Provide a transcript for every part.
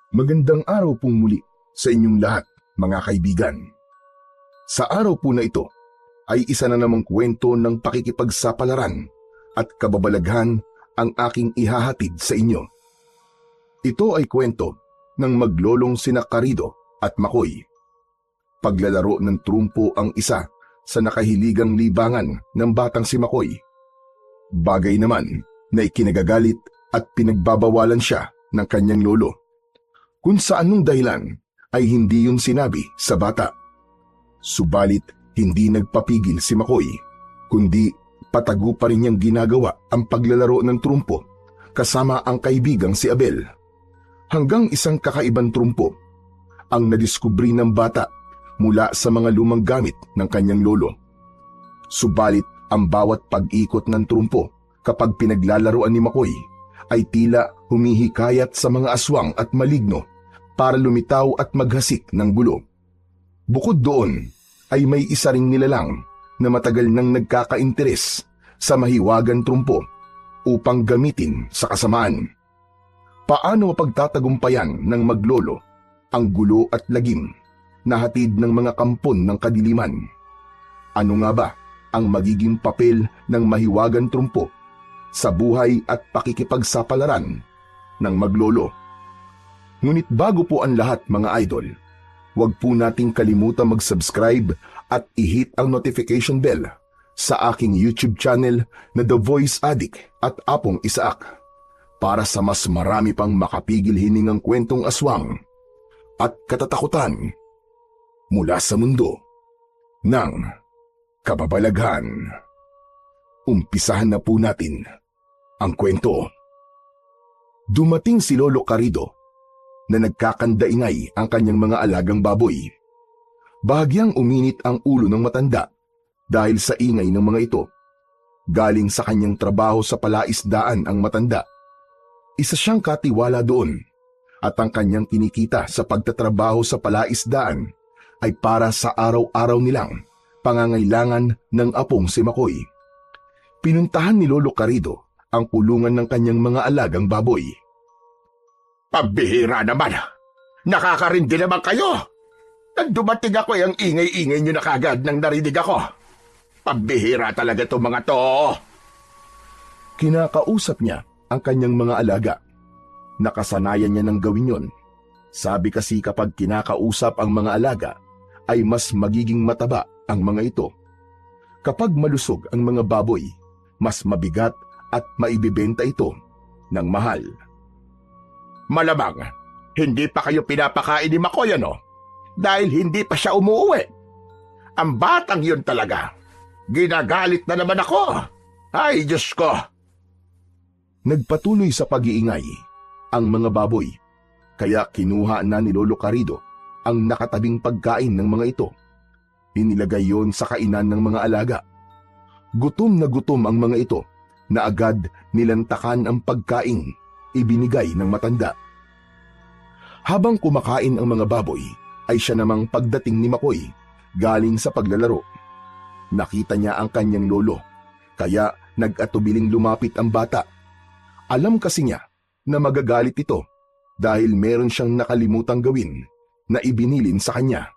Magandang araw pong muli sa inyong lahat, mga kaibigan. Sa araw po na ito ay isa na namang kwento ng pakikipagsapalaran at kababalaghan ang aking ihahatid sa inyo. Ito ay kwento ng maglolong sina Carido at Makoy. Paglalaro ng trumpo ang isa sa nakahiligang libangan ng batang si Makoy. Bagay naman na ikinagagalit at pinagbabawalan siya ng kanyang lolo. Kung sa anong dahilan ay hindi yun sinabi sa bata. Subalit hindi nagpapigil si Makoy, kundi patago pa rin niyang ginagawa ang paglalaro ng trumpo kasama ang kaibigang si Abel. Hanggang isang kakaibang trumpo ang nadiskubri ng bata mula sa mga lumang gamit ng kanyang lolo. Subalit ang bawat pag-ikot ng trumpo kapag pinaglalaroan ni Makoy ay tila humihikayat sa mga aswang at maligno para lumitaw at maghasik ng gulo. Bukod doon ay may isa ring nilalang na matagal nang nagkakainteres sa mahiwagang trumpo upang gamitin sa kasamaan. Paano mapagtatagumpayan ng maglolo ang gulo at lagim na hatid ng mga kampon ng kadiliman? Ano nga ba ang magiging papel ng mahiwagang trumpo sa buhay at pakikipagsapalaran ng maglolo? Ngunit bago po ang lahat, mga idol, huwag po nating kalimutan mag-subscribe at i-hit ang notification bell sa aking YouTube channel na The Voice Addict at Apong Isaak para sa mas marami pang makapigil hiningang kwentong aswang at katatakutan mula sa mundo ng kababalaghan. Umpisahan na po natin ang kwento. Dumating si Lolo Carido na nagkakandaingay ang kanyang mga alagang baboy. Bahagyang uminit ang ulo ng matanda dahil sa ingay ng mga ito. Galing sa kanyang trabaho sa palaisdaan ang matanda. Isa siyang katiwala doon at ang kanyang kinikita sa pagtatrabaho sa palaisdaan ay para sa araw-araw nilang pangangailangan ng apong si Makoy. Pinuntahan ni Lolo Carido ang kulungan ng kanyang mga alagang baboy. Pambihira naman! Nakakarindi naman kayo! Nang dumating ako ang ingay-ingay nyo na kagad nang narinig ako. Pambihira talaga itong mga to! Kinakausap niya ang kanyang mga alaga. Nakasanayan niya ng gawin yon. Sabi kasi kapag kinakausap ang mga alaga, ay mas magiging mataba ang mga ito. Kapag malusog ang mga baboy, mas mabigat at maibibenta ito ng mahal. Malamang, hindi pa kayo pinapakain ni Makoy, ano? Dahil hindi pa siya umuwi. Ang batang yun talaga. Ginagalit na naman ako. Ay, Diyos ko! Nagpatuloy sa pag-iingay ang mga baboy, kaya kinuha na ni Lolo Carido ang nakatabing pagkain ng mga ito. Inilagay yon sa kainan ng mga alaga. Gutom na gutom ang mga ito na agad nilantakan ang pagkain ibinigay ng matanda. Habang kumakain ang mga baboy, ay siya namang pagdating ni Makoy galing sa paglalaro. Nakita niya ang kanyang lolo, kaya nag-atubiling lumapit ang bata. Alam kasi niya na magagalit ito dahil meron siyang nakalimutang gawin na ibinilin sa kanya.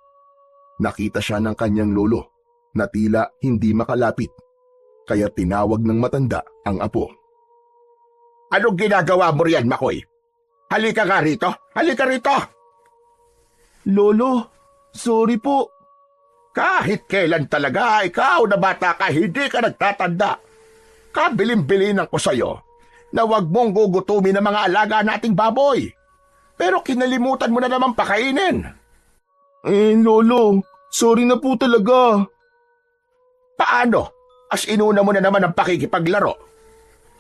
Nakita siya ng kanyang lolo na tila hindi makalapit, kaya tinawag ng matanda ang apo. Anong ginagawa mo riyan, Makoy? Halika nga rito! Halika rito! Lolo, sorry po. Kahit kailan talaga, ikaw na bata ka, hindi ka nagtatanda. Kabilin-bilinan ko sa'yo na huwag mong gugutumin ang mga alaga nating baboy. Pero kinalimutan mo na naman pakainin. Lolo, sorry na po talaga. Paano? As inuna mo na naman ang pakikipaglaro.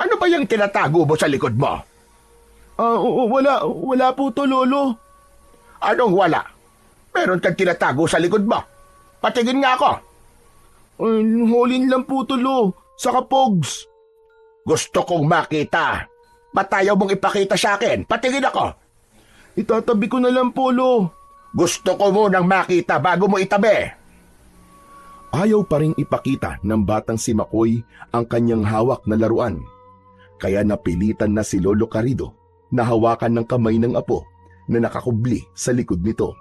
Ano ba yung tinatago mo sa likod mo? Wala po to, Lolo. Anong wala? Meron kang tinatago sa likod mo. Patingin nga ako. Holin lang po to, Lo. Saka Pogs. Gusto kong makita. Ba't ayaw mong ipakita sa akin? Patingin ako. Itatabi ko na lang po, Lo. Gusto ko munang makita bago mo itabi. Ayaw pa ring ipakita ng batang si Makoy ang kanyang hawak na laruan. Kaya napilitan na si Lolo Carido na hawakan ng kamay ng apo na nakakubli sa likod nito.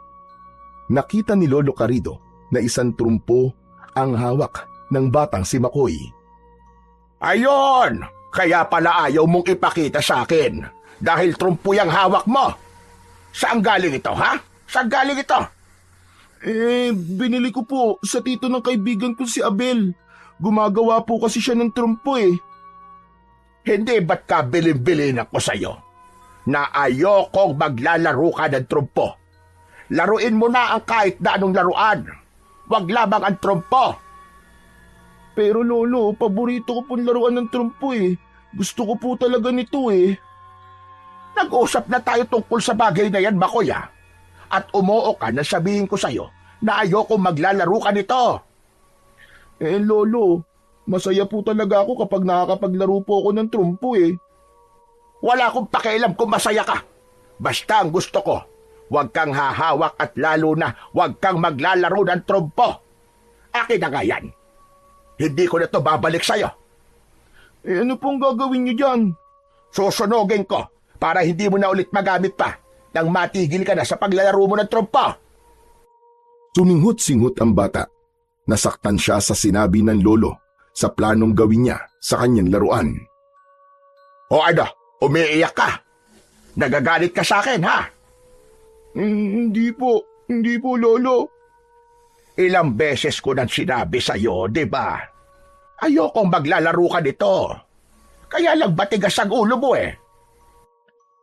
Nakita ni Lolo Carido na isang trumpo ang hawak ng batang si Makoy. Ayon! Kaya pala ayaw mong ipakita sa akin dahil trumpo yung hawak mo. Saan galing ito, ha? Saan galing ito? Binili ko po sa tito ng kaibigan ko si Abel. Gumagawa po kasi siya ng trumpo eh. Hindi ba't ka bilin-bilin ako sa'yo na ayokong maglalaro ka ng trumpo? Laruin mo na ang kahit na anong laruan. Huwag lamang ang trumpo. Pero lolo, paborito ko pong laruan ng trumpo eh. Gusto ko po talaga nito eh. Nag-usap na tayo tungkol sa bagay na yan, Makoy, ha? At umuo ka na sabihin ko sa'yo na ayokong maglalaro ka nito. Lolo, masaya po talaga ako kapag nakakapaglaro po ako ng trumpo eh. Wala akong pakialam kung masaya ka. Basta ang gusto ko, huwag kang hahawak at lalo na huwag kang maglalaro ng trumpo. Akin na nga yan. Hindi ko na to babalik sa'yo. Ano pong gagawin niyo dyan? Susunogin ko para hindi mo na ulit magamit pa nang matigil ka na sa paglalaro mo ng trumpo. Suminghot-singhot ang bata. Nasaktan siya sa sinabi ng lolo sa planong gawin niya sa kanyang laruan. O ano, umiiyak ka? Nagagalit ka sa akin, ha? Hindi po lolo. Ilang beses ko nang sinabi sa'yo, di ba? Ayokong maglalaro ka nito. Kaya lang batigas ang ulo mo eh.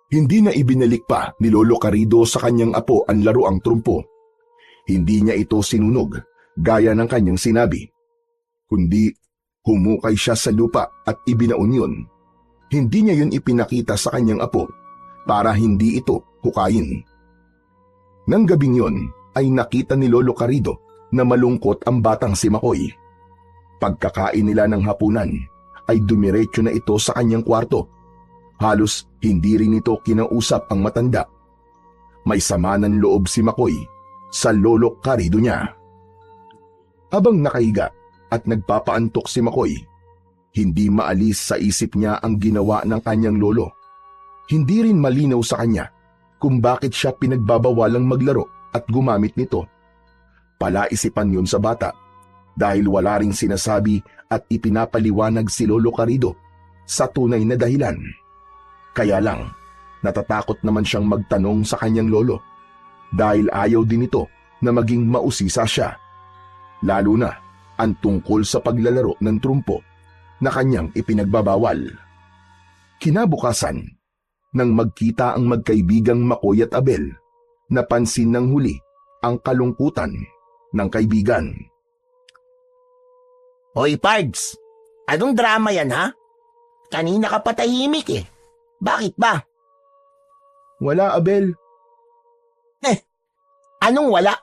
Hindi na ibinalik pa ni Lolo Carido sa kanyang apo ang laruang trumpo. Hindi niya ito sinunog gaya ng kanyang sinabi, kundi humukay siya sa lupa at ibinaon yun. Hindi niya yun ipinakita sa kanyang apo para hindi ito hukayin. Nang gabing yun ay nakita ni Lolo Carido na malungkot ang batang si Makoy. Pagkakain nila ng hapunan ay dumiretso na ito sa kanyang kwarto. Halos hindi rin ito kinausap ang matanda. May sama ng loob si Makoy sa Lolo Carido niya. Habang nakahiga at nagpapaantok si Makoy, hindi maalis sa isip niya ang ginawa ng kanyang lolo. Hindi rin malinaw sa kanya kung bakit siya pinagbabawalang maglaro at gumamit nito. Palaisipan yun sa bata dahil wala ring sinasabi at ipinapaliwanag si Lolo Carido sa tunay na dahilan. Kaya lang, natatakot naman siyang magtanong sa kanyang lolo dahil ayaw din ito na maging mausisa siya. Lalo na ang tungkol sa paglalaro ng trumpo na kanyang ipinagbabawal. Kinabukasan, nang magkita ang magkaibigang Makoy at Abel, napansin ng huli ang kalungkutan ng kaibigan. Hoy, Pards! Anong drama yan, ha? Kanina ka pa tahimik eh. Bakit ba? Wala, Abel. Anong wala?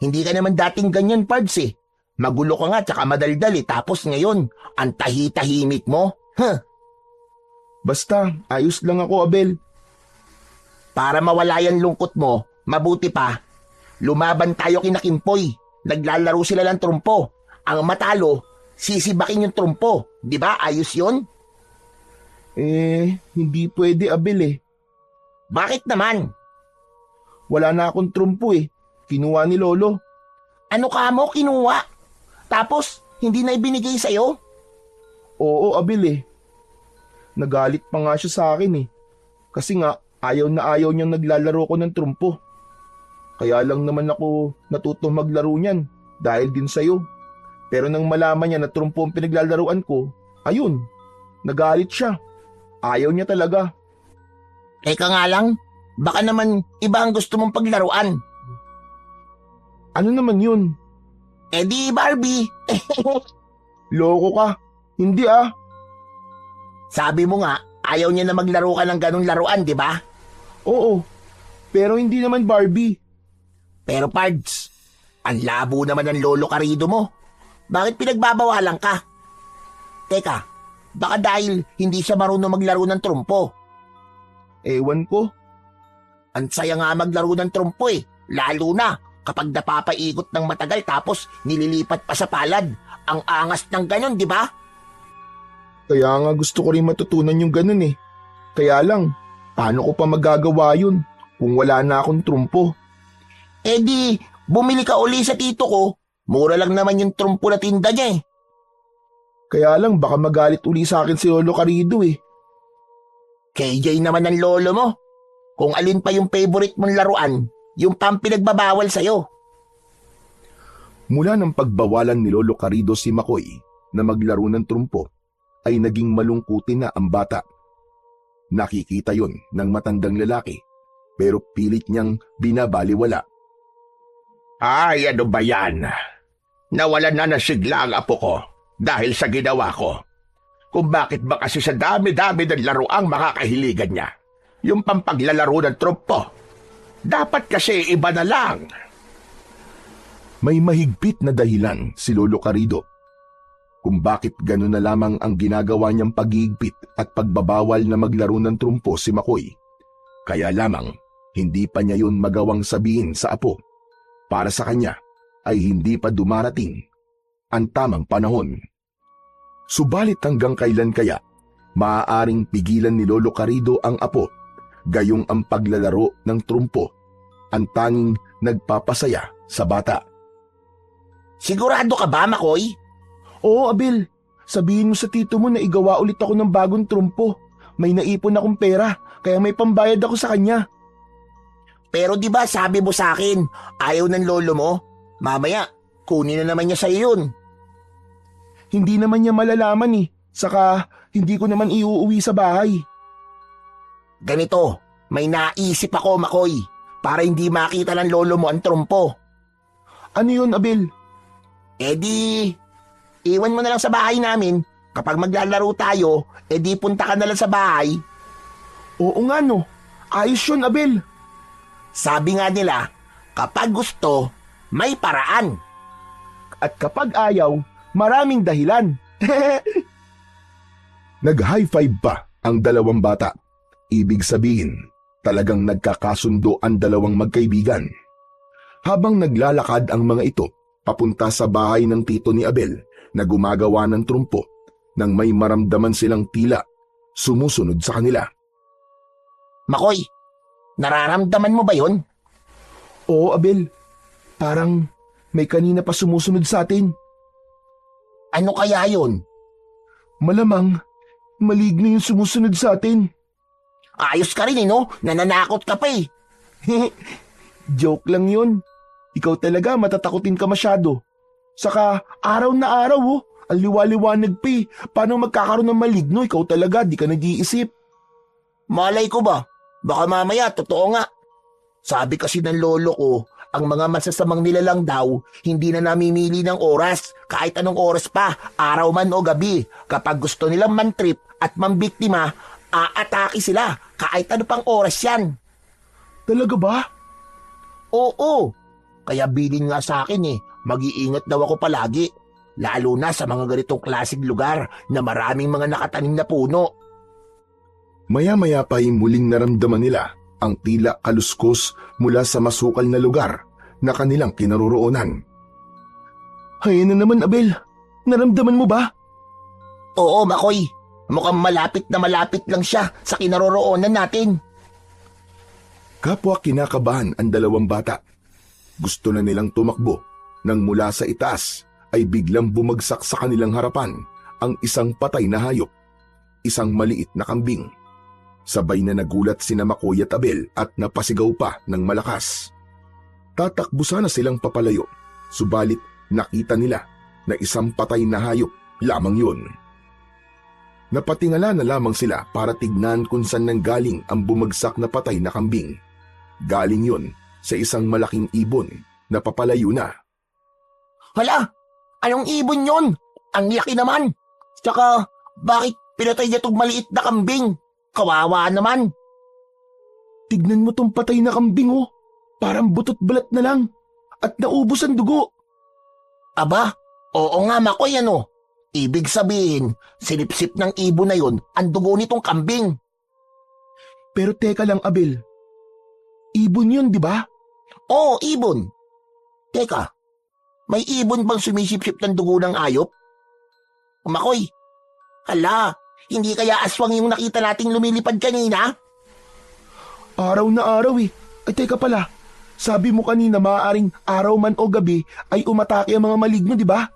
Hindi ka naman dating ganyan, Pards eh. Magulo ka nga tsaka madaldal eh. Tapos ngayon, ang tahi-tahimik mo. Basta, ayos lang ako, Abel. Para mawala yan lungkot mo, mabuti pa. Lumaban tayo kina Kimpoy. Naglalaro sila ng trumpo. Ang matalo, sisibakin yung trumpo. Di ba? Ayos yun? Hindi pwede, Abel eh. Bakit naman? Wala na akong trumpo eh. Kinuha ni Lolo. Ano ka mo kinuha? Tapos, hindi na ibinigay sa'yo? Oo, Abel eh. Nagalit pa nga siya sa akin eh. Kasi nga, ayaw na ayaw niyang naglalaro ko ng trumpo. Kaya lang naman ako natutong maglaro niyan dahil din sa'yo. Pero nang malaman niya na trumpo ang pinaglalaruan ko, ayun, nagalit siya. Ayaw niya talaga. Teka nga lang, baka naman iba ang gusto mong paglaruan. Ano naman yun? Di Barbie. Loko ka. Hindi ah. Sabi mo nga, ayaw niya na maglaro ka ng ganong laruan, di ba? Oo. Pero hindi naman Barbie. Pero Pards, ang labo naman ng Lolo Carido mo. Bakit pinagbabawalan ka? Teka, baka dahil hindi siya marunong maglaro ng trumpo. Ewan ko. Ang saya nga maglaro ng trumpo eh. Lalo na kapag napapaikot ng matagal tapos nililipat pa sa palad. Ang angas ng ganon, di ba? Kaya nga gusto ko rin matutunan yung ganun eh. Kaya lang, paano ko pa magagawa yun kung wala na akong trumpo. Eh di, bumili ka uli sa tito ko. Mura lang naman yung trumpo na tinda niya eh. Kaya lang baka magalit uli sa akin si Lolo Carido eh. KJ naman ang lolo mo. Kung alin pa yung favorite mong laruan, yung pang pinagbabawal sa'yo. Mula ng pagbawalan ni Lolo Carido si Makoy na maglaro ng trumpo, ay naging malungkutin na ang bata. Nakikita yon ng matandang lalaki, pero pilit niyang binabaliwala. Ay, ano ba yan? Nawalan na ng sigla ang apo ko dahil sa ginawa ko. Kung bakit ba kasi sa dami-dami ng laruang makakahiligan niya, yung pampaglalaro ng trumpo. Dapat kasi iba na lang. May mahigpit na dahilan si Lolo Carido kung bakit gano'n na lamang ang ginagawa niyang paghihigpit at pagbabawal na maglaro ng trumpo si Makoy. Kaya lamang hindi pa niya yun magawang sabihin sa apo. Para sa kanya ay hindi pa dumarating ang tamang panahon. Subalit hanggang kailan kaya maaaring pigilan ni Lolo Carido ang apo, gayong ang paglalaro ng trumpo, ang tanging nagpapasaya sa bata. Sigurado ka ba, Makoy? Oo, Abel. Sabihin mo sa tito mo na igawa ulit ako ng bagong trumpo. May naipon akong pera, kaya may pambayad ako sa kanya. Pero di ba sabi mo sa akin, ayaw ng lolo mo? Mamaya, kunin na naman niya sa'yo yun. Hindi naman niya malalaman eh. Saka, hindi ko naman iuuwi sa bahay. Ganito, may naisip ako, Makoy, para hindi makita ng lolo mo ang trumpo. Ano yun, Abel? Eh di, iwan mo na lang sa bahay namin. Kapag maglalaro tayo, eh di punta ka na lang sa bahay. Oo nga no. Ayos yun, Abel. Sabi nga nila, kapag gusto, may paraan. At kapag ayaw, maraming dahilan. Nag-high five pa ang dalawang bata. Ibig sabihin, talagang nagkakasundo ang dalawang magkaibigan. Habang naglalakad ang mga ito, papunta sa bahay ng tito ni Abel na gumagawa ng trumpo, nang may maramdaman silang tila sumusunod sa kanila. Makoy, nararamdaman mo ba yun? Oo, Abel. Parang may kanina pa sumusunod sa atin. Ano kaya yun? Malamang, maligno yung sumusunod sa atin. Ayos ka rin no? Nananakot ka pa eh. Joke lang yun. Ikaw talaga matatakutin ka masyado. Saka araw na araw ang liwaliwanag pa eh. Paano magkakaroon ng maligno? Ikaw talaga, di ka nag-iisip. Malay ko ba? Baka mamaya, totoo nga. Sabi kasi ng lolo ko, ang mga masasamang nilalang daw, hindi na namimili ng oras, kahit anong oras pa, araw man o gabi. Kapag gusto nilang mantrip at mambiktima, aatake sila, kahit ano pang oras yan. Talaga ba? Oo, kaya bilin nga sa akin mag-iingat daw ako palagi. Lalo na sa mga ganitong klaseng lugar na maraming mga nakatanim na puno. Maya-maya pa ay muling naramdaman nila ang tila kaluskos mula sa masukal na lugar na kanilang kinaroroonan. Hay na naman, Abel. Naramdaman mo ba? Oo, Makoy. Mukhang malapit na malapit lang siya sa kinaroroonan natin. Kapwa kinakabahan ang dalawang bata. Gusto na nilang tumakbo nang mula sa itaas ay biglang bumagsak sa kanilang harapan ang isang patay na hayop, isang maliit na kambing. Sabay na nagulat sina Makoy at Abel at napasigaw pa ng malakas. Tatakbo sana silang papalayo, subalit nakita nila na isang patay na hayop lamang yun. Napatingala na lamang sila para tignan kung saan nanggaling ang bumagsak na patay na kambing. Galing yun sa isang malaking ibon na papalayo na. Hala, anong ibon yon? Ang laki naman. Tsaka, bakit pinatay niya itong maliit na kambing? Kawawa naman. Tignan mo tong patay na kambing Parang butot balat na lang. At naubos ang dugo. Aba, oo nga Makoy Ibig sabihin, sinipsip ng ibon na yon ang dugo nitong kambing. Pero teka lang, Abel. Ibon yun, di ba? Oo, ibon. Teka, may ibon bang sumisipsip ng dugo ng ayop? Makoy, hala, hindi kaya aswang yung nakita nating lumilipad kanina? Araw na araw Ay teka pala, sabi mo kanina maaaring araw man o gabi ay umatake ang mga maligno, di ba?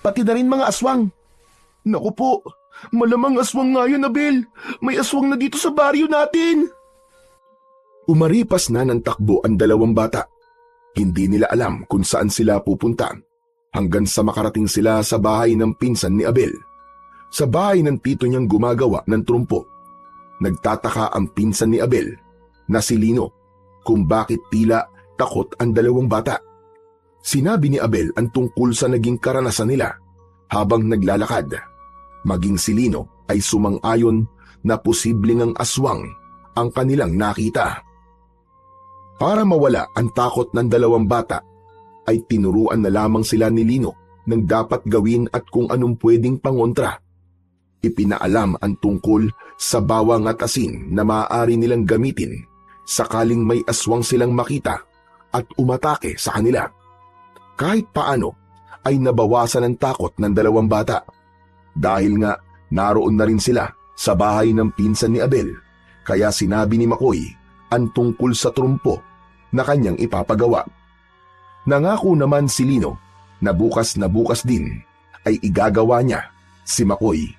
Pati na rin mga aswang. Naku po, malamang aswang nga yun, Abel. May aswang na dito sa baryo natin. Umaripas na ng takbo ang dalawang bata. Hindi nila alam kung saan sila pupunta hanggang sa makarating sila sa bahay ng pinsan ni Abel. Sa bahay ng tito niyang gumagawa ng trumpo. Nagtataka ang pinsan ni Abel na si Lino kung bakit tila takot ang dalawang bata. Sinabi ni Abel ang tungkol sa naging karanasan nila habang naglalakad. Maging si Lino ay sumang-ayon na posibleng ang aswang ang kanilang nakita. Para mawala ang takot ng dalawang bata, ay tinuruan na lamang sila ni Lino ng dapat gawin at kung anong pwedeng pangontra. Ipinaalam ang tungkol sa bawang at asin na maaari nilang gamitin sakaling may aswang silang makita at umatake sa kanila. Kahit paano ay nabawasan ang takot ng dalawang bata dahil nga naroon na rin sila sa bahay ng pinsan ni Abel, kaya sinabi ni Makoy ang tungkol sa trumpo na kanyang ipapagawa. Nangako naman si Lino na bukas din ay igagawa niya si Makoy.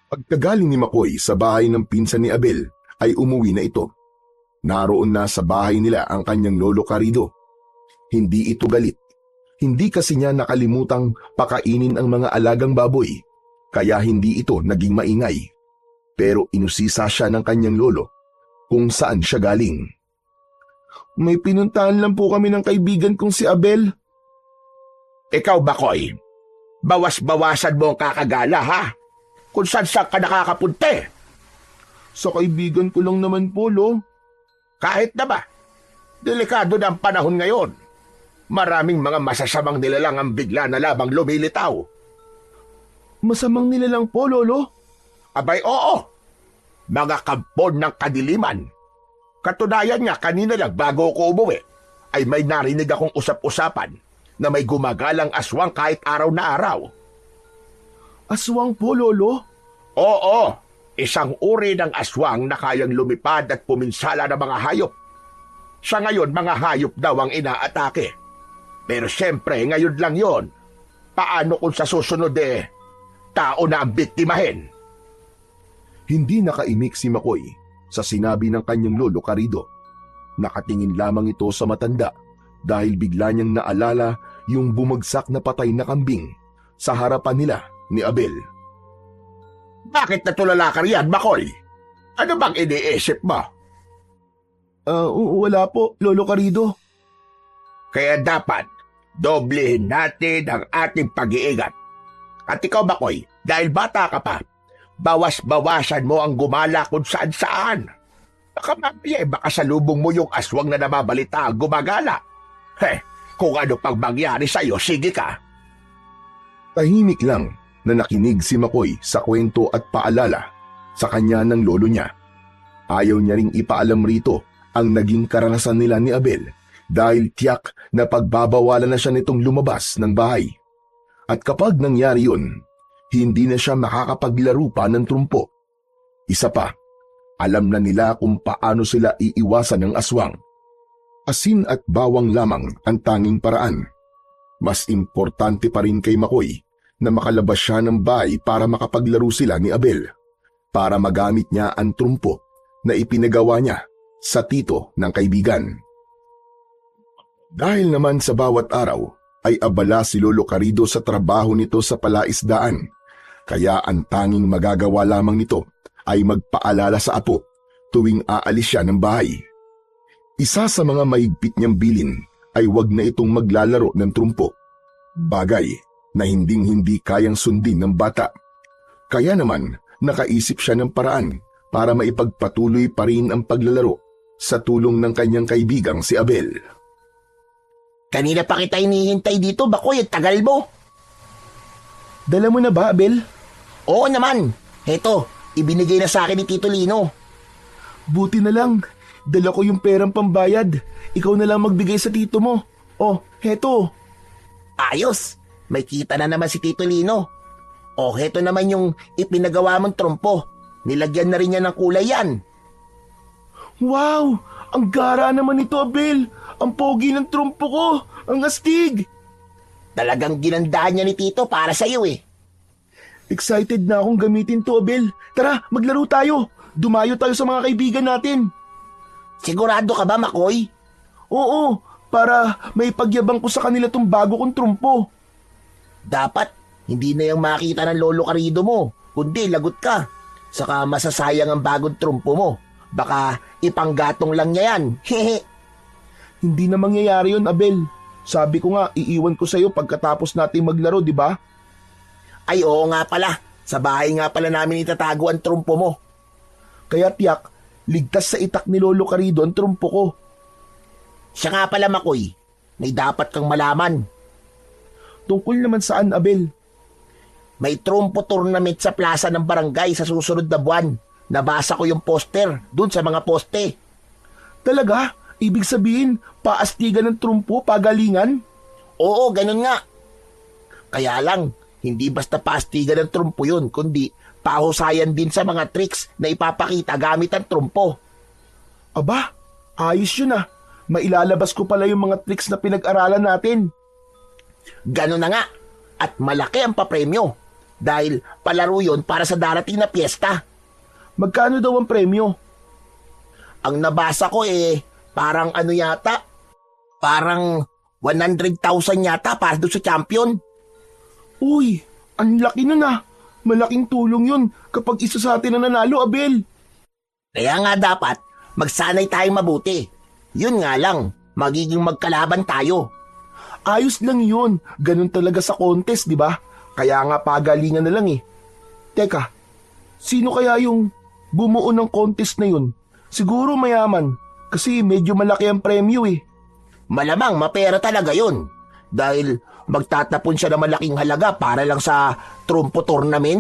Pagkagaling ni Makoy sa bahay ng pinsan ni Abel ay umuwi na ito. Naroon na sa bahay nila ang kanyang lolo Carido. Hindi ito galit. Hindi kasi niya nakalimutang pakainin ang mga alagang baboy, kaya hindi ito naging maingay. Pero inusisa siya ng kanyang lolo kung saan siya galing. May pinuntahan lang po kami ng kaibigan kong si Abel. Ikaw, Bakoy, bawas-bawasan mo ang kakagala, ha? Kung saan ka nakakapunte. Sa kaibigan ko lang naman po, Lo. Kahit na ba? Delikado na ang panahon ngayon. Maraming mga masasamang nilalang ang bigla na labang lumilitaw. Masamang nilalang po, Lolo? Abay, oo. Mga kampon ng kadiliman. Katunayan nga, kanina lang bago ko umuwi, ay may narinig akong usap-usapan na may gumagalang aswang kahit araw na araw. Aswang po, Lolo? Oo, isang uri ng aswang na kayang lumipad at puminsala ng mga hayop. Sa ngayon, mga hayop daw ang inaatake. Pero siyempre, ngayon lang yon. Paano kung sa susunod tao na ang biktimahin? Hindi nakaimik si Makoy sa sinabi ng kanyang lolo Carido. Nakatingin lamang ito sa matanda dahil bigla niyang naalala yung bumagsak na patay na kambing sa harapan nila ni Abel. Bakit natulala ka riyan, Makoy? Ano bang iniisip mo? Wala po, Lolo Carido. Kaya dapat, doblehin natin ang ating pag-iingat. At ikaw, Makoy, dahil bata ka pa, bawas-bawasan mo ang gumala kung saan-saan. Baka mamaya, baka salubong mo yung aswang na namabalita ang gumagala. Kung ano pang mangyari sa'yo, sige ka. Tahimik lang na nakinig si Makoy sa kwento at paalala sa kanya ng lolo niya. Ayaw niya ring ipaalam rito ang naging karanasan nila ni Abel dahil tiyak na pagbabawalan na siya nitong lumabas ng bahay. At kapag nangyari yun, hindi na siya makakapaglaro pa ng trumpo. Isa pa, alam na nila kung paano sila iiwasan ng aswang. Asin at bawang lamang ang tanging paraan. Mas importante pa rin kay Makoy na makalabas siya ng bahay para makapaglaro sila ni Abel, para magamit niya ang trumpo na ipinagawa niya sa tito ng kaibigan. Dahil naman sa bawat araw ay abala si Lolo Carido sa trabaho nito sa palaisdaan, kaya ang tanging magagawa lamang nito ay magpaalala sa apo tuwing aalis siya ng bahay. Isa sa mga mahigpit niyang bilin ay wag na itong maglalaro ng trumpo, bagay na hinding-hindi kayang sundin ng bata. Kaya naman nakaisip siya ng paraan para maipagpatuloy pa rin ang paglalaro sa tulong ng kanyang kaibigang si Abel. Kanina pa kita hinihintay dito, Bakoy, at tagal mo. Dala mo na ba, Abel? Oo naman. Heto, ibinigay na sa akin ni Tito Lino. Buti na lang. Dala ko yung perang pambayad. Ikaw na lang magbigay sa tito mo. Oh, heto. Ayos. May kita na naman si Tito Lino. O, heto naman yung ipinagawa mong trompo. Nilagyan na rin niya ng kulay yan. Wow! Ang gara naman ito, Abel. Ang pogi ng trumpo ko. Ang astig. Talagang ginandaan niya ni Tito para sa iyo eh. Excited na akong gamitin to, Abel. Tara, maglaro tayo. Dumayo tayo sa mga kaibigan natin. Sigurado ka ba, Makoy? Oo, para may pagyabang ko sa kanila tong bago kong trumpo. Dapat, hindi na yung makita ng lolo karido mo, kundi lagot ka. Saka masasayang ang bagong trumpo mo. Baka ipanggatong lang niya yan. Hehe. Hindi na mangyayari yun, Abel. Sabi ko nga, iiwan ko sa'yo pagkatapos natin maglaro, di ba? Ay oo nga pala. Sa bahay nga pala namin itatago ang trumpo mo. Kaya tiyak, ligtas sa itak ni Lolo Carido ang trumpo ko. Siya nga pala, Makoy. May dapat kang malaman. Tungkol naman saan, Abel? May trumpo tournament sa plaza ng barangay sa susunod na buwan. Nabasa ko yung poster dun sa mga poste. Talaga? Ibig sabihin, paastigan ng trumpo, pagalingan? Oo, ganun nga. Kaya lang, hindi basta paastigan ng trumpo yun, kundi pahusayan din sa mga tricks na ipapakita gamit ang trumpo. Aba, ayos yun ah. Mailalabas ko pala yung mga tricks na pinag-aralan natin. Ganun na nga. At malaki ang papremyo. Dahil palaro yun para sa darating na piyesta. Magkano daw ang premyo? Ang nabasa ko parang ano yata? Parang 100,000 yata para doon sa champion. Uy, ang laki nun ah. Malaking tulong yun kapag isa sa atin na nanalo, Abel. Kaya nga dapat, magsanay tayong mabuti. Yun nga lang, magiging magkalaban tayo. Ayos lang yun. Ganun talaga sa contest, di ba? Kaya nga pagalingan na lang eh. Teka, sino kaya yung bumuo ng contest na yun? Siguro mayaman, kasi medyo malaki ang premyo eh. Malamang mapera talaga yun. Dahil magtatapon siya ng malaking halaga para lang sa trumpo tournament.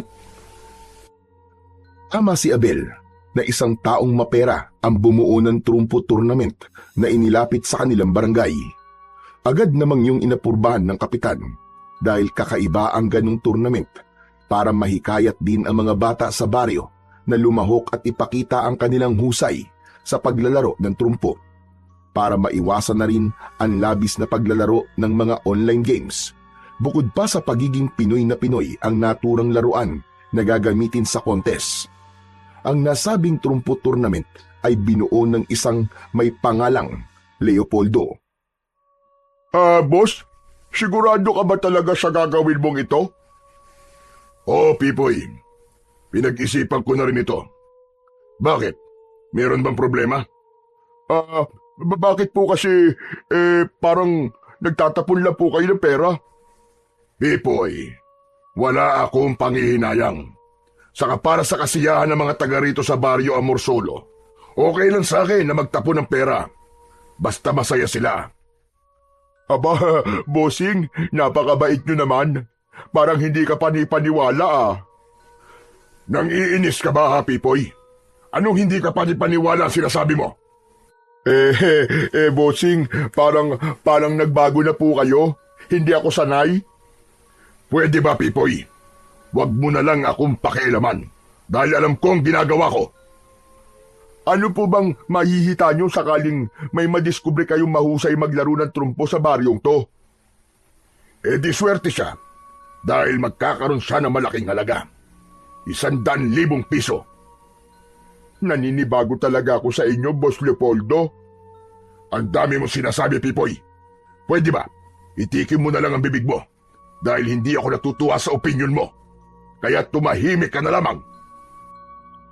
Tama si Abel na isang taong mapera ang bumuo ng trumpo tournament na inilapit sa kanilang barangay. Agad namang yung inapurbahan ng kapitan dahil kakaiba ang ganong tournament para mahikayat din ang mga bata sa baryo na lumahok at ipakita ang kanilang husay sa paglalaro ng trumpo para maiwasan na rin ang labis na paglalaro ng mga online games. Bukod pa sa pagiging Pinoy na Pinoy ang naturang laruan na gagamitin sa contest. Ang nasabing trumpo tournament ay binuo ng isang may pangalang Leopoldo. Boss, sigurado ka ba talaga sa gagawin mong ito? Oo, Pipoy. Pinag-isipan ko na rin ito. Bakit? Meron bang problema? Bakit po kasi, parang nagtatapon lang po kayo ng pera? Pipoy, wala akong pangihinayang. Saka para sa kasiyahan ng mga taga rito sa Baryo Amorsolo, okay lang sa akin na magtapon ng pera. Basta masaya sila. Aba, bossing, napakabait nyo naman. Parang hindi ka panipaniwala ah. Nang iinis ka ba ha, Pipoy? Anong hindi ka panipaniwala ang sinasabi mo? Bossing, parang nagbago na po kayo. Hindi ako sanay. Pwede ba, Pipoy? Huwag mo na lang akong pakialaman dahil alam ko ang ginagawa ko. Ano po bang mahihita nyo sakaling may madiskubre kayong mahusay maglaro ng trumpo sa baryong to? Di swerte siya dahil magkakaroon siya ng malaking halaga. 100,000 piso. Naninibago talaga ako sa inyo, Boss Leopoldo. Ang dami mo sinasabi, Pipoy. Pwede ba? Itikin mo na lang ang bibig mo dahil hindi ako natutuwa sa opinyon mo. Kaya tumahimik ka na lamang.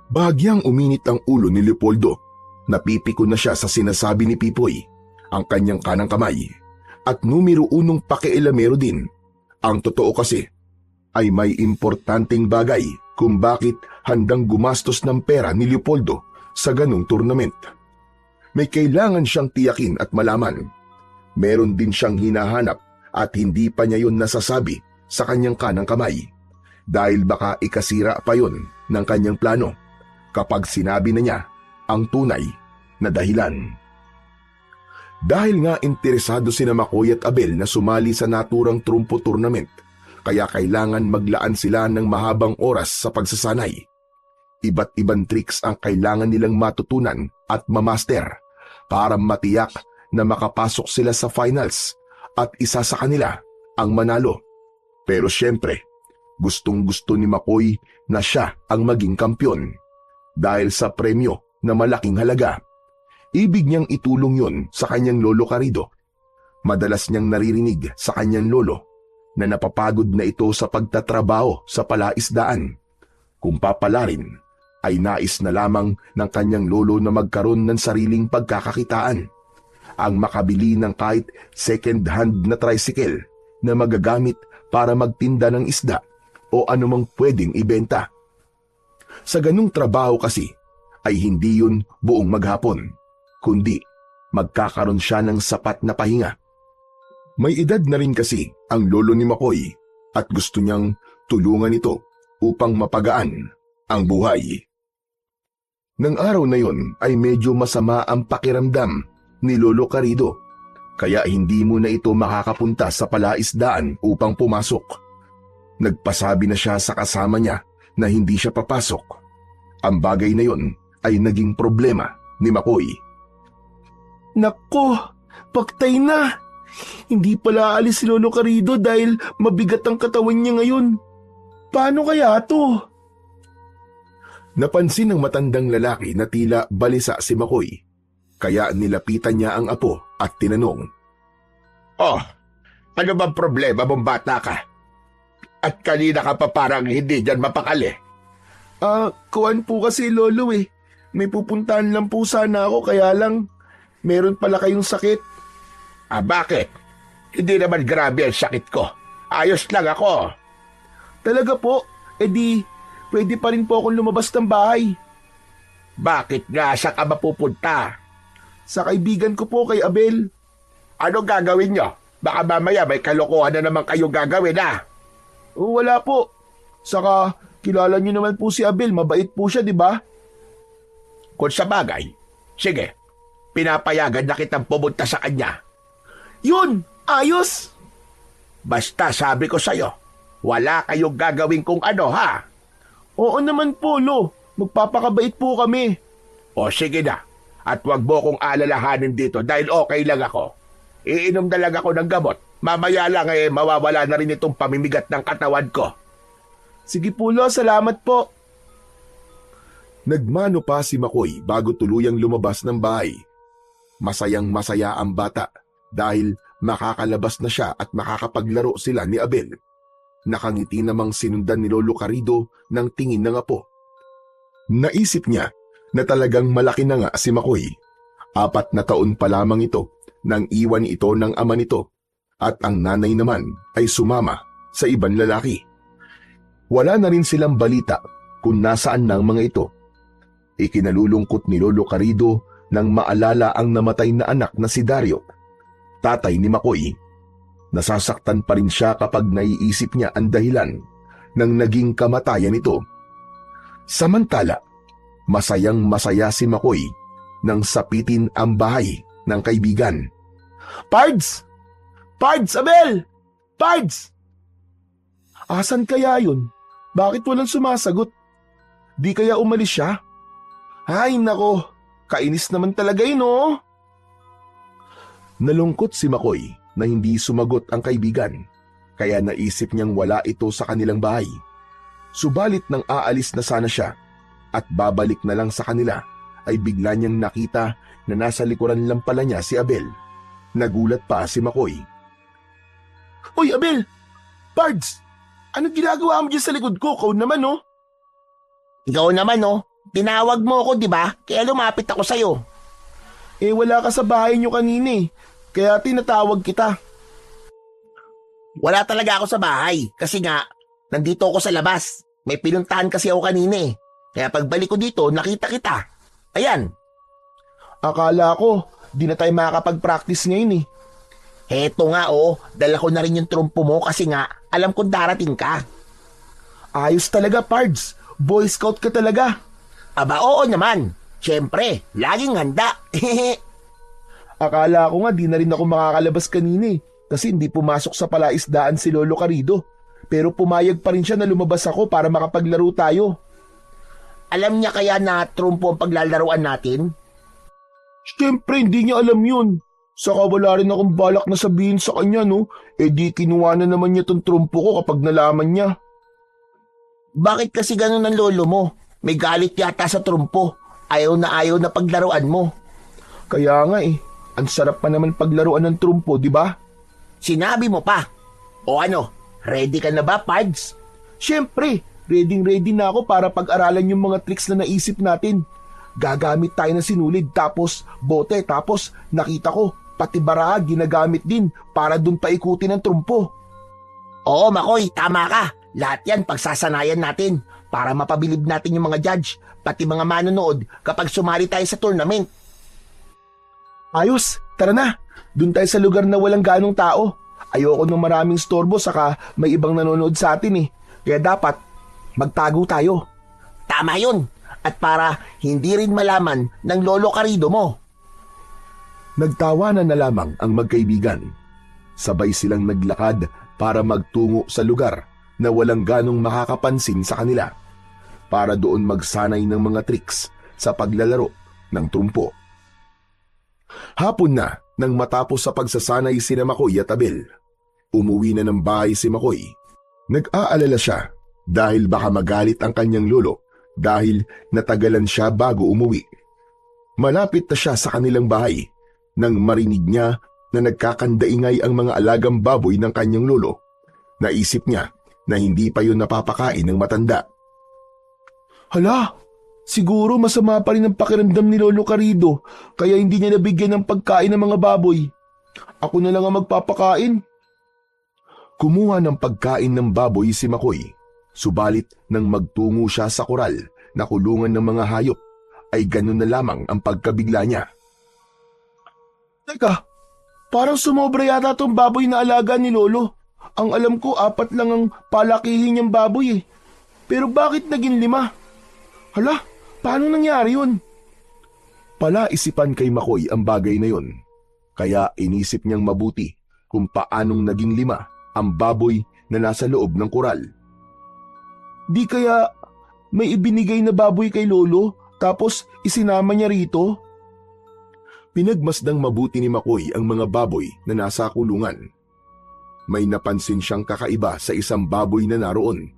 Bahagyang uminit ang ulo ni Leopoldo. Napipiko na siya sa sinasabi ni Pipoy, ang kanyang kanang kamay, at numero unong pakialamero din. Ang totoo kasi ay may importanteng bagay kung bakit handang gumastos ng pera ni Leopoldo sa ganung tournament. May kailangan siyang tiyakin at malaman. Meron din siyang hinahanap at hindi pa niya yun nasasabi sa kanyang kanang kamay. Dahil baka ikasira pa yun ng kanyang plano kapag sinabi na niya ang tunay na dahilan. Dahil nga interesado sina Makoy at Abel na sumali sa naturang trumpo tournament, kaya kailangan maglaan sila ng mahabang oras sa pagsasanay. Iba't ibang tricks ang kailangan nilang matutunan at mamaster para matiyak na makapasok sila sa finals at isa sa kanila ang manalo. Pero syempre, gustong-gusto ni McCoy na siya ang maging kampyon dahil sa premyo na malaking halaga. Ibig niyang itulong yon sa kanyang lolo Carrido. Madalas niyang naririnig sa kanyang lolo na napapagod na ito sa pagtatrabaho sa palaisdaan. Kung papalarin, ay nais na lamang ng kanyang lolo na magkaroon ng sariling pagkakakitaan. Ang makabili ng kahit second-hand na tricycle na magagamit para magtinda ng isda o anumang pwedeng ibenta. Sa ganung trabaho kasi ay hindi yun buong maghapon, kundi magkakaroon siya ng sapat na pahinga. May edad na rin kasi ang lolo ni McCoy at gusto niyang tulungan ito upang mapagaan ang buhay. Nang araw na yon ay medyo masama ang pakiramdam ni Lolo Carrido, kaya hindi mo na ito makakapunta sa palaisdaan upang pumasok. Nagpasabi na siya sa kasama niya na hindi siya papasok. Ang bagay na yon ay naging problema ni McCoy. Nako, paktay na. Hindi pala aalis si Lolo Carrido dahil mabigat ang katawan niya ngayon. Paano kaya to? Napansin ng matandang lalaki na tila balisa si McCoy, kaya nilapitan niya ang apo at tinanong. Oh, ano bang problema mong bata ka? At kanina ka pa parang hindi dyan mapakali. Kuwan po kasi lolo eh. May pupuntahan lang po sana ako kaya lang meron pala kayong sakit. Bakit? Hindi naman grabe ang sakit ko. Ayos lang ako. Talaga po? Pwede pa rin po akong lumabas ng bahay. Bakit nga sa ka mapupunta? Sa kaibigan ko po kay Abel. Ano gagawin nyo? Baka mamaya may kalokohan na naman kayong gagawin Wala po. Saka kilala niyo naman po si Abel, mabait po siya, di ba? Kung sa bagay, sige, pinapayagan na kitang pumunta sa kanya. Yun! Ayos! Basta sabi ko sa'yo, wala kayong gagawin kung ano ha? Oo naman po, Lo. Magpapakabait po kami. O sige na, at wag mo kong alalahanin dito dahil okay lang ako. Iinom na lang ako ng gamot. Mamaya lang mawawala na rin itong pamimigat ng katawan ko. Sige po, Lo. Salamat po. Nagmano pa si McCoy bago tuluyang lumabas ng bahay. Masayang masaya ang bata dahil makakalabas na siya at makakapaglaro sila ni Abel. Nakangiti namang sinundan ni Lolo Carrido ng tingin ng apo. Naisip niya na talagang malaki na nga si McCoy. 4 na taon pa lamang ito nang iwan ito ng ama nito at ang nanay naman ay sumama sa ibang lalaki. Wala na rin silang balita kung nasaan ng mga ito. Ikinalulungkot ni Lolo Carrido nang maalala ang namatay na anak na si Dario, tatay ni McCoy. Nasasaktan pa rin siya kapag naiisip niya ang dahilan ng naging kamatayan nito. Samantala, masayang-masaya si McCoy nang sapitin ang bahay ng kaibigan. Pards! Pards, Abel! Pards! Asan kaya yun? Bakit walang sumasagot? Di kaya umalis siya? Ay nako, kainis naman talaga yun oh. Nalungkot si McCoy na hindi sumagot ang kaibigan, kaya naisip niyang wala ito sa kanilang bahay. Subalit nang aalis na sana siya at babalik na lang sa kanila, ay bigla niyang nakita na nasa likuran lang pala niya si Abel. Nagulat pa si McCoy. Uy Abel! Pards! Ano ginagawa mo dyan sa likod ko? Kau naman oh. Ikaw naman tinawag mo ako di ba? Kaya lumapit ako sa'yo. Wala ka sa bahay niyo kanina eh. Kaya tinatawag kita. Wala talaga ako sa bahay kasi nga nandito ako sa labas. May pinuntahan kasi ako kanina eh. Kaya pagbalik ko dito nakita kita. Ayan. Akala ko di na tayo makakapag-practice ngayon eh. Heto nga dala ko na rin yung trumpo mo kasi nga alam kong darating ka. Ayos talaga Pards. Boy Scout ka talaga. Aba oo naman. Siyempre, laging handa. Akala ko nga di na rin ako makakalabas kanina eh. Kasi hindi pumasok sa palaisdaan si Lolo Carrido. Pero pumayag pa rin siya na lumabas ako para makapaglaro tayo. Alam niya kaya na trumpo ang paglalaruan natin? Siyempre, hindi niya alam yun. Saka wala rin akong balak na sabihin sa kanya, no? Eh di kinuha na naman niya tong trumpo ko kapag nalaman niya. Bakit kasi ganun ang lolo mo? May galit yata sa trumpo. Ayaw na paglaruan mo. Kaya nga eh, ang sarap pa naman paglaruan ng trumpo, di ba? Sinabi mo pa. O ano, ready ka na ba, Pards? Siyempre, ready na ako para pag-aralan yung mga tricks na naisip natin. Gagamit tayo ng sinulid, tapos bote, tapos nakita ko, pati baraha ginagamit din para dun paikutin ang trumpo. Oo, Makoy, tama ka. Lahat yan pagsasanayan natin para mapabilib natin yung mga judge, pati mga manonood kapag sumali tayo sa tournament. Ayos, tara na. Dun tayo sa lugar na walang ganong tao. Ayoko ng maraming storbo saka may ibang nanonood sa atin eh. Kaya dapat magtago tayo. Tama yun. At para hindi rin malaman ng lolo Karido mo. Nagtawanan na lamang ang magkaibigan. Sabay silang naglakad para magtungo sa lugar na walang ganong makakapansin sa kanila para doon magsanay ng mga tricks sa paglalaro ng trumpo. Hapon na nang matapos sa pagsasanay sina Makoy at Abel. Umuwi na ng bahay si Makoy. Nag-aalala siya dahil baka magalit ang kanyang lolo dahil natagalan siya bago umuwi. Malapit na siya sa kanilang bahay nang marinig niya na nagkakandaingay ang mga alagang baboy ng kanyang lolo. Naisip niya na hindi pa yun napapakain ng matanda. Hala, siguro masama pa rin ang pakiramdam ni Lolo Karido kaya hindi niya nabigyan ng pagkain ng mga baboy. Ako na lang ang magpapakain. Kumuha ng pagkain ng baboy si Makoy. Subalit nang magtungo siya sa koral na kulungan ng mga hayop, ay ganun na lamang ang pagkabigla niya. Teka, parang sumobra yata tong baboy na alaga ni Lolo. Ang alam ko 4 lang ang palakihin niyang baboy eh. Pero bakit naging 5? Hala, paano nangyari yun? Palaisipan kay Makoy ang bagay na yun. Kaya inisip niyang mabuti kung paanong naging 5 ang baboy na nasa loob ng koral. Di kaya may ibinigay na baboy kay Lolo tapos isinama niya rito? Pinagmasdang mabuti ni Makoy ang mga baboy na nasa kulungan. May napansin siyang kakaiba sa isang baboy na naroon.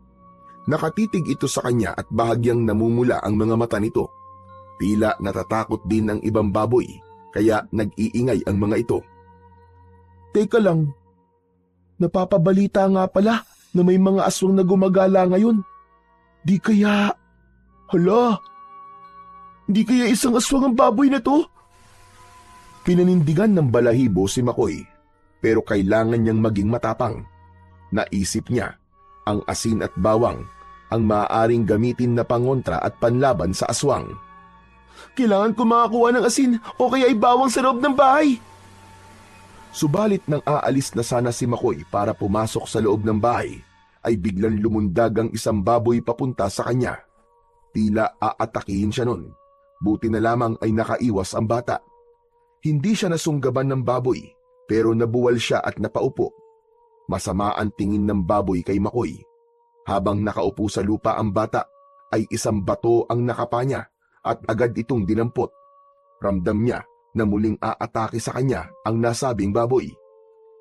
Nakatitig ito sa kanya at bahagyang namumula ang mga mata nito. Tila natatakot din ang ibang baboy, kaya nag-iingay ang mga ito. Teka lang, napapabalita nga pala na may mga aswang na gumagala ngayon. Di kaya... Hala! Di kaya isang aswang ang baboy na to? Pinanindigan ng balahibo si Makoy, pero kailangan niyang maging matapang. Naisip niya, ang asin at bawang ang maaaring gamitin na pangontra at panlaban sa aswang. Kailangan ko makakuha ng asin o kaya ay bawang sa loob ng bahay. Subalit nang aalis na sana si Makoy para pumasok sa loob ng bahay, ay biglang lumundag ang isang baboy papunta sa kanya. Tila aatakihin siya nun. Buti na lamang ay nakaiwas ang bata. Hindi siya nasunggaban ng baboy, pero nabuwal siya at napaupo. Masama ang tingin ng baboy kay Makoy. Habang nakaupo sa lupa ang bata, ay isang bato ang nakapa niya at agad itong dinampot. Ramdam niya na muling aatake sa kanya ang nasabing baboy.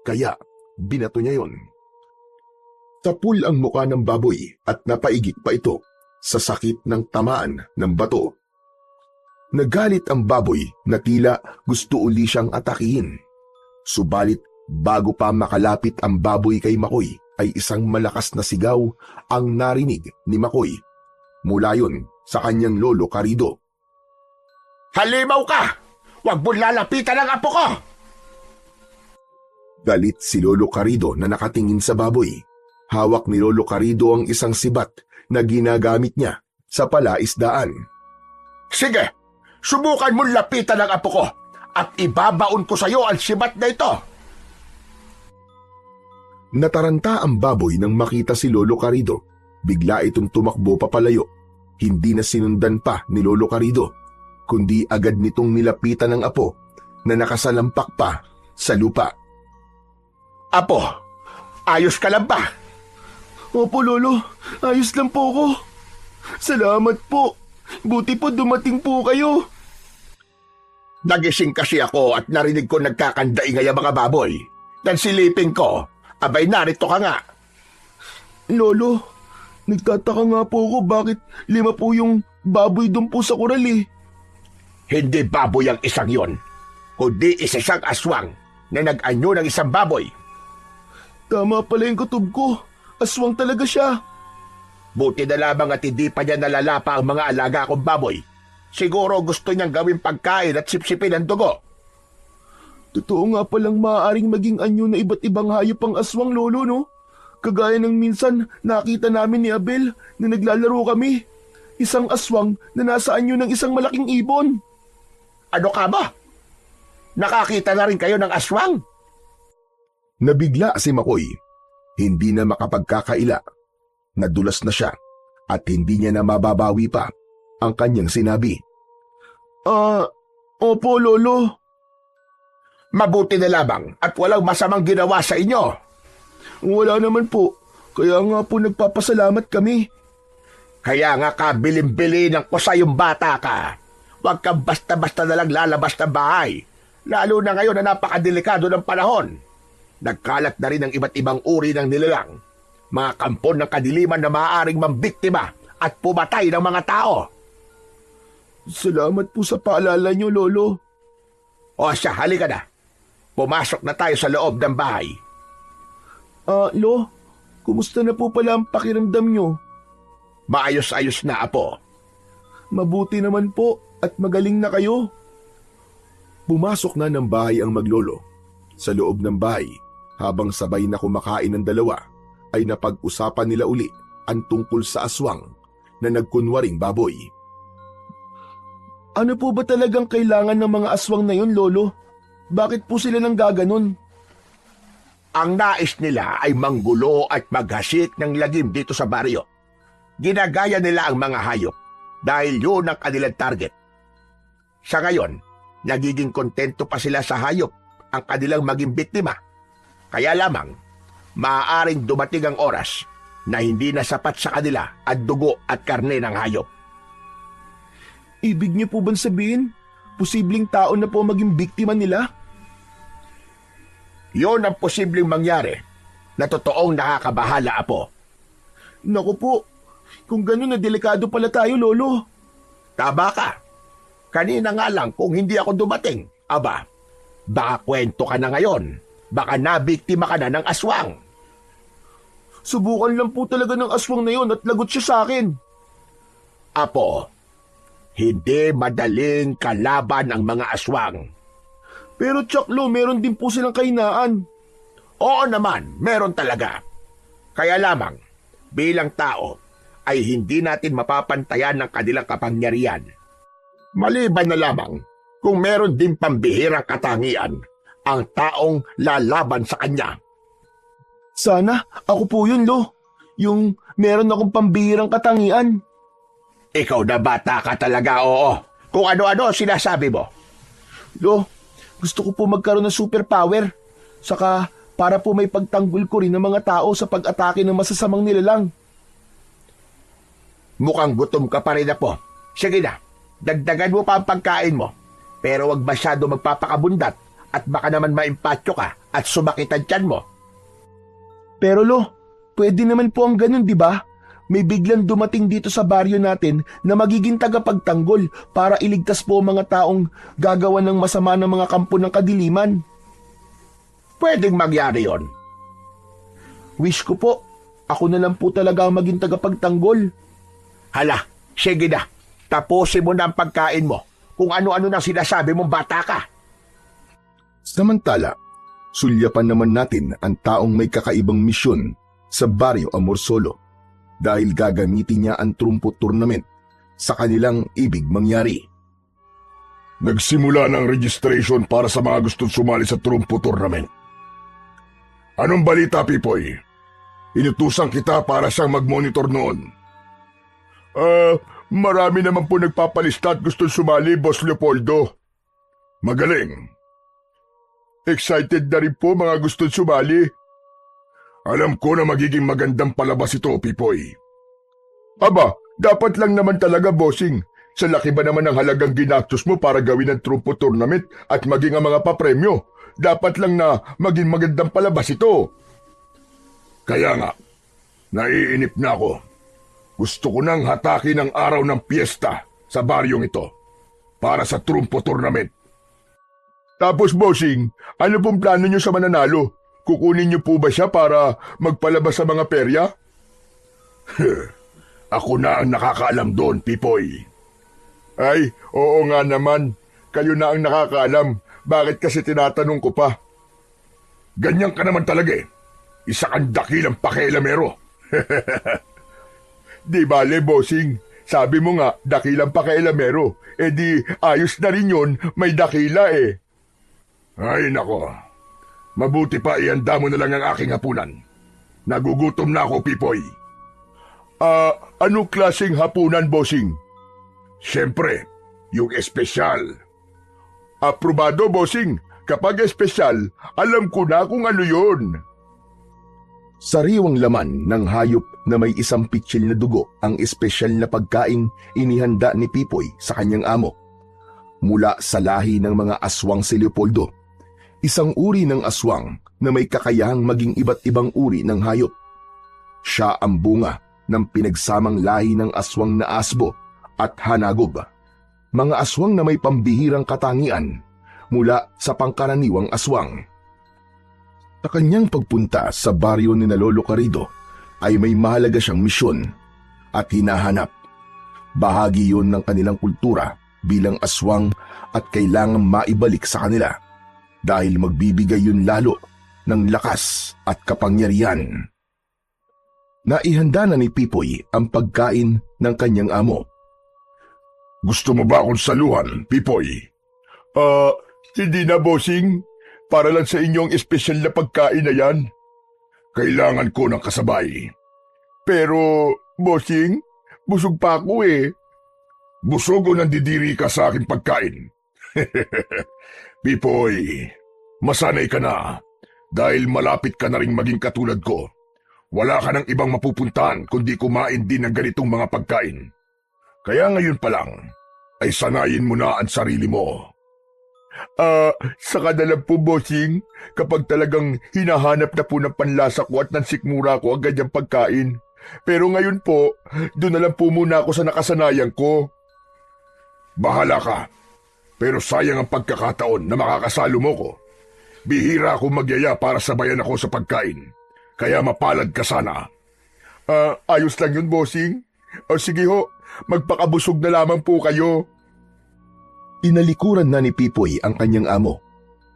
Kaya binato niya yon. Tapul ang muka ng baboy at napaigik pa ito sa sakit ng tamaan ng bato. Nagalit ang baboy na tila gusto uli siyang atakihin. Subalit bago pa makalapit ang baboy kay Makoy ay isang malakas na sigaw ang narinig ni Makoy. Mula yun sa kanyang lolo Karido. Halimaw ka! Huwag mo lalapitan ang apo ko! Galit si Lolo Karido na nakatingin sa baboy. Hawak ni Lolo Karido ang isang sibat na ginagamit niya sa palaisdaan. Sige, subukan mo lapitan ang apo ko at ibabaon ko sa iyo ang sibat na ito. Nataranta ang baboy nang makita si Lolo Karido. Bigla itong tumakbo papalayo. Hindi na sinundan pa ni Lolo Karido, kundi agad nitong nilapitan ng apo na nakasalampak pa sa lupa. Apo, ayos ka lang ba? Opo, Lolo. Ayos lang po ako. Salamat po. Buti po dumating po kayo. Nagising kasi ako at narinig ko nagkakandaingay ang mga baboy. Nagsilipin ko, abay narito ka nga. Lolo, nagtataka nga po ako bakit 5 po yung baboy doon po sa kural eh. Hindi baboy ang isang yon, kundi isang aswang na nag-anyo ng isang baboy. Tama pala yung kutob ko. Aswang talaga siya. Buti na lamang at hindi pa niya nalalapa ang mga alaga kong baboy. Siguro gusto niyang gawing pagkain at sipsipin ang dugo. Totoo nga palang maaaring maging anyo na iba't ibang hayop ang aswang, Lolo, no? Kagaya ng minsan nakita namin ni Abel na naglalaro kami. Isang aswang na nasa anyo ng isang malaking ibon. Ano ka ba? Nakakita na rin kayo ng aswang? Nabigla si Makoy. Hindi na makapagkakaila. Nadulas na siya at hindi niya na mababawi pa ang kanyang sinabi. Opo, Lolo. Mabuti na lamang at walang masamang ginawa sa inyo. Wala naman po. Kaya nga po nagpapasalamat kami. Kaya nga kabilin-bilin ko sa yung bata ka. Huwag kang basta-basta na lang lalabas ng bahay. Lalo na ngayon na napakadelikado ng panahon. Nagkalat na rin ang iba't ibang uri ng nilalang. Mga kampon ng kadiliman na maaaring mambiktima at pumatay ng mga tao. Salamat po sa paalala niyo, Lolo. O siya, halika na. Pumasok na tayo sa loob ng bahay. Lo, kumusta na po pala ang pakiramdam niyo? Maayos-ayos na, apo. Mabuti naman po at magaling na kayo. Pumasok na ng bahay ang maglolo. Sa loob ng bahay, habang sabay na kumakain ng dalawa, ay napag-usapan nila uli ang tungkol sa aswang na nagkunwaring baboy. Ano po ba talagang kailangan ng mga aswang na yun, Lolo? Bakit po sila nang gaganon? Ang nais nila ay manggulo at maghasik ng lagim dito sa baryo. Ginagaya nila ang mga hayop dahil yun ang kanilang target. Sa ngayon, nagiging kontento pa sila sa hayop ang kanilang maging biktima. Kaya lamang, maaaring dumating ang oras na hindi na sapat sa kanila at dugo at karne ng hayop. Ibig niyo po bang sabihin, posibleng tao na po maging biktima nila? Yun ang posibleng mangyari na totoong nakakabahala, apo. Naku po, kung gano'n na delikado pala tayo, Lolo. Tama ka. Kanina nga lang kung hindi ako dumating. Aba, baka kwento ka na ngayon. Baka nabiktima ka na ng aswang. Subukan lang po talaga ng aswang na yun at lagot siya sa akin. Apo, hindi madaling kalaban ang mga aswang. Pero Chaklo, meron din po silang kahinaan. Oo naman, meron talaga. Kaya lamang, bilang tao, ay hindi natin mapapantayan ng kanilang kapangyarihan. Maliban na lamang kung meron din pambihirang katangian ang taong lalaban sa kanya. Sana, ako po yun, Lo. Yung meron akong pambihirang katangian. Ikaw na bata ka talaga, oo. Kung ano-ano sinasabi mo. Lo, gusto ko po magkaroon ng superpower. Saka para po may pagtanggol ko rin ng mga tao sa pag-atake ng masasamang nilalang. Mukhang gutom ka pa rin na po. Sige na, dagdagan mo pa ang pagkain mo. Pero wag masyado magpapakabundat at baka naman maimpatyo ka at sumakit ang tiyan mo. Pero Lo, pwede naman po ang ganun, di ba? May biglang dumating dito sa baryo natin na magiging tagapagtanggol para iligtas po ang mga taong gagawa ng masama ng mga kampo ng kadiliman. Pwedeng mangyari yon. Wish ko po, ako na lang po talaga ang maging tagapagtanggol. Hala, sige na. Tapusin mo na ang pagkain mo. Kung ano-ano na sinasabi mong bata ka. Samantala, sulyapan naman natin ang taong may kakaibang misyon sa Baryo Amorsolo dahil gagamitin niya ang trumpo tournament sa kanilang ibig mangyari. Nagsimula ng registration para sa mga gustong sumali sa trumpo tournament. Anong balita, Pipoy? Inutusan kita para siyang mag-monitor noon. Marami naman po nagpapalista at gustong sumali, Boss Leopoldo. Magaling. Excited na rin po mga gustong sumali. Alam ko na magiging magandang palabas ito, Pipoy. Aba, dapat lang naman talaga, bossing. Sa laki ba naman ng halagang ginastos mo para gawin ang trumpo tournament at maging ang mga papremyo? Dapat lang na maging magandang palabas ito. Kaya nga, naiinip na ako. Gusto ko nang hatakin ang araw ng piyesta sa baryong ito para sa trumpo tournament. Tapos, bossing, ano pong plano nyo sa mananalo? Kukunin nyo po ba siya para magpalabas sa mga perya? Ako na ang nakakaalam doon, Pipoy. Ay, oo nga naman. Kayo na ang nakakaalam. Bakit kasi tinatanong ko pa? Ganyan ka naman talaga eh. Isa kang dakilang pakialamero. Di bale, bossing. Sabi mo nga, dakilang pakialamero. Eh di, ayos na rin yun, may dakila eh. Ay nako, mabuti pa ihanda mo na lang ang aking hapunan. Nagugutom na ako, Pipoy. Anong klaseng hapunan, bossing? Siyempre, yung espesyal. Aprobado, bossing. Kapag espesyal, alam ko na kung ano yun. Sariwang laman ng hayop na may isang pitsil na dugo ang espesyal na pagkain inihanda ni Pipoy sa kanyang amo. Mula sa lahi ng mga aswang si Leopoldo, isang uri ng aswang na may kakayahang maging iba't ibang uri ng hayop. Siya ang bunga ng pinagsamang lahi ng aswang na asbo at hanagob, mga aswang na may pambihirang katangian mula sa pangkaraniwang aswang. Sa kanyang pagpunta sa baryo ni Lolo Carrido ay may mahalaga siyang misyon at hinahanap. Bahagi yun ng kanilang kultura bilang aswang at kailangang maibalik sa kanila dahil magbibigay yun lalo ng lakas at kapangyarihan. Naihanda na ni Pipoy ang pagkain ng kanyang amo. Gusto mo ba akong saluhan, Pipoy? Hindi na, bossing. Para lang sa inyong espesyal na pagkain na yan. Kailangan ko ng kasabay. Pero, bossing, busog pa ako eh. Busog o nandidiri ka sa aking pagkain? Pipoy, masanay ka na. Dahil malapit ka na rin maging katulad ko. Wala ka ng ibang mapupuntahan kundi kumain din ng ganitong mga pagkain. Kaya ngayon pa lang, ay sanayin mo na ang sarili mo. Saka na lang po, bossing, kapag talagang hinahanap na po ng panlasa ko at ng sikmura ko ang ganyang pagkain. Pero ngayon po, doon na lang po muna ako sa nakasanayan ko. Bahala ka, pero sayang ang pagkakataon na makakasalo mo ko. Bihira akong magyaya para sabayan ako sa pagkain, kaya mapalad ka sana. Ayos lang yun, bossing. O sige ho, magpakabusog na lamang po kayo. Inalikuran na ni Pipoy ang kanyang amo.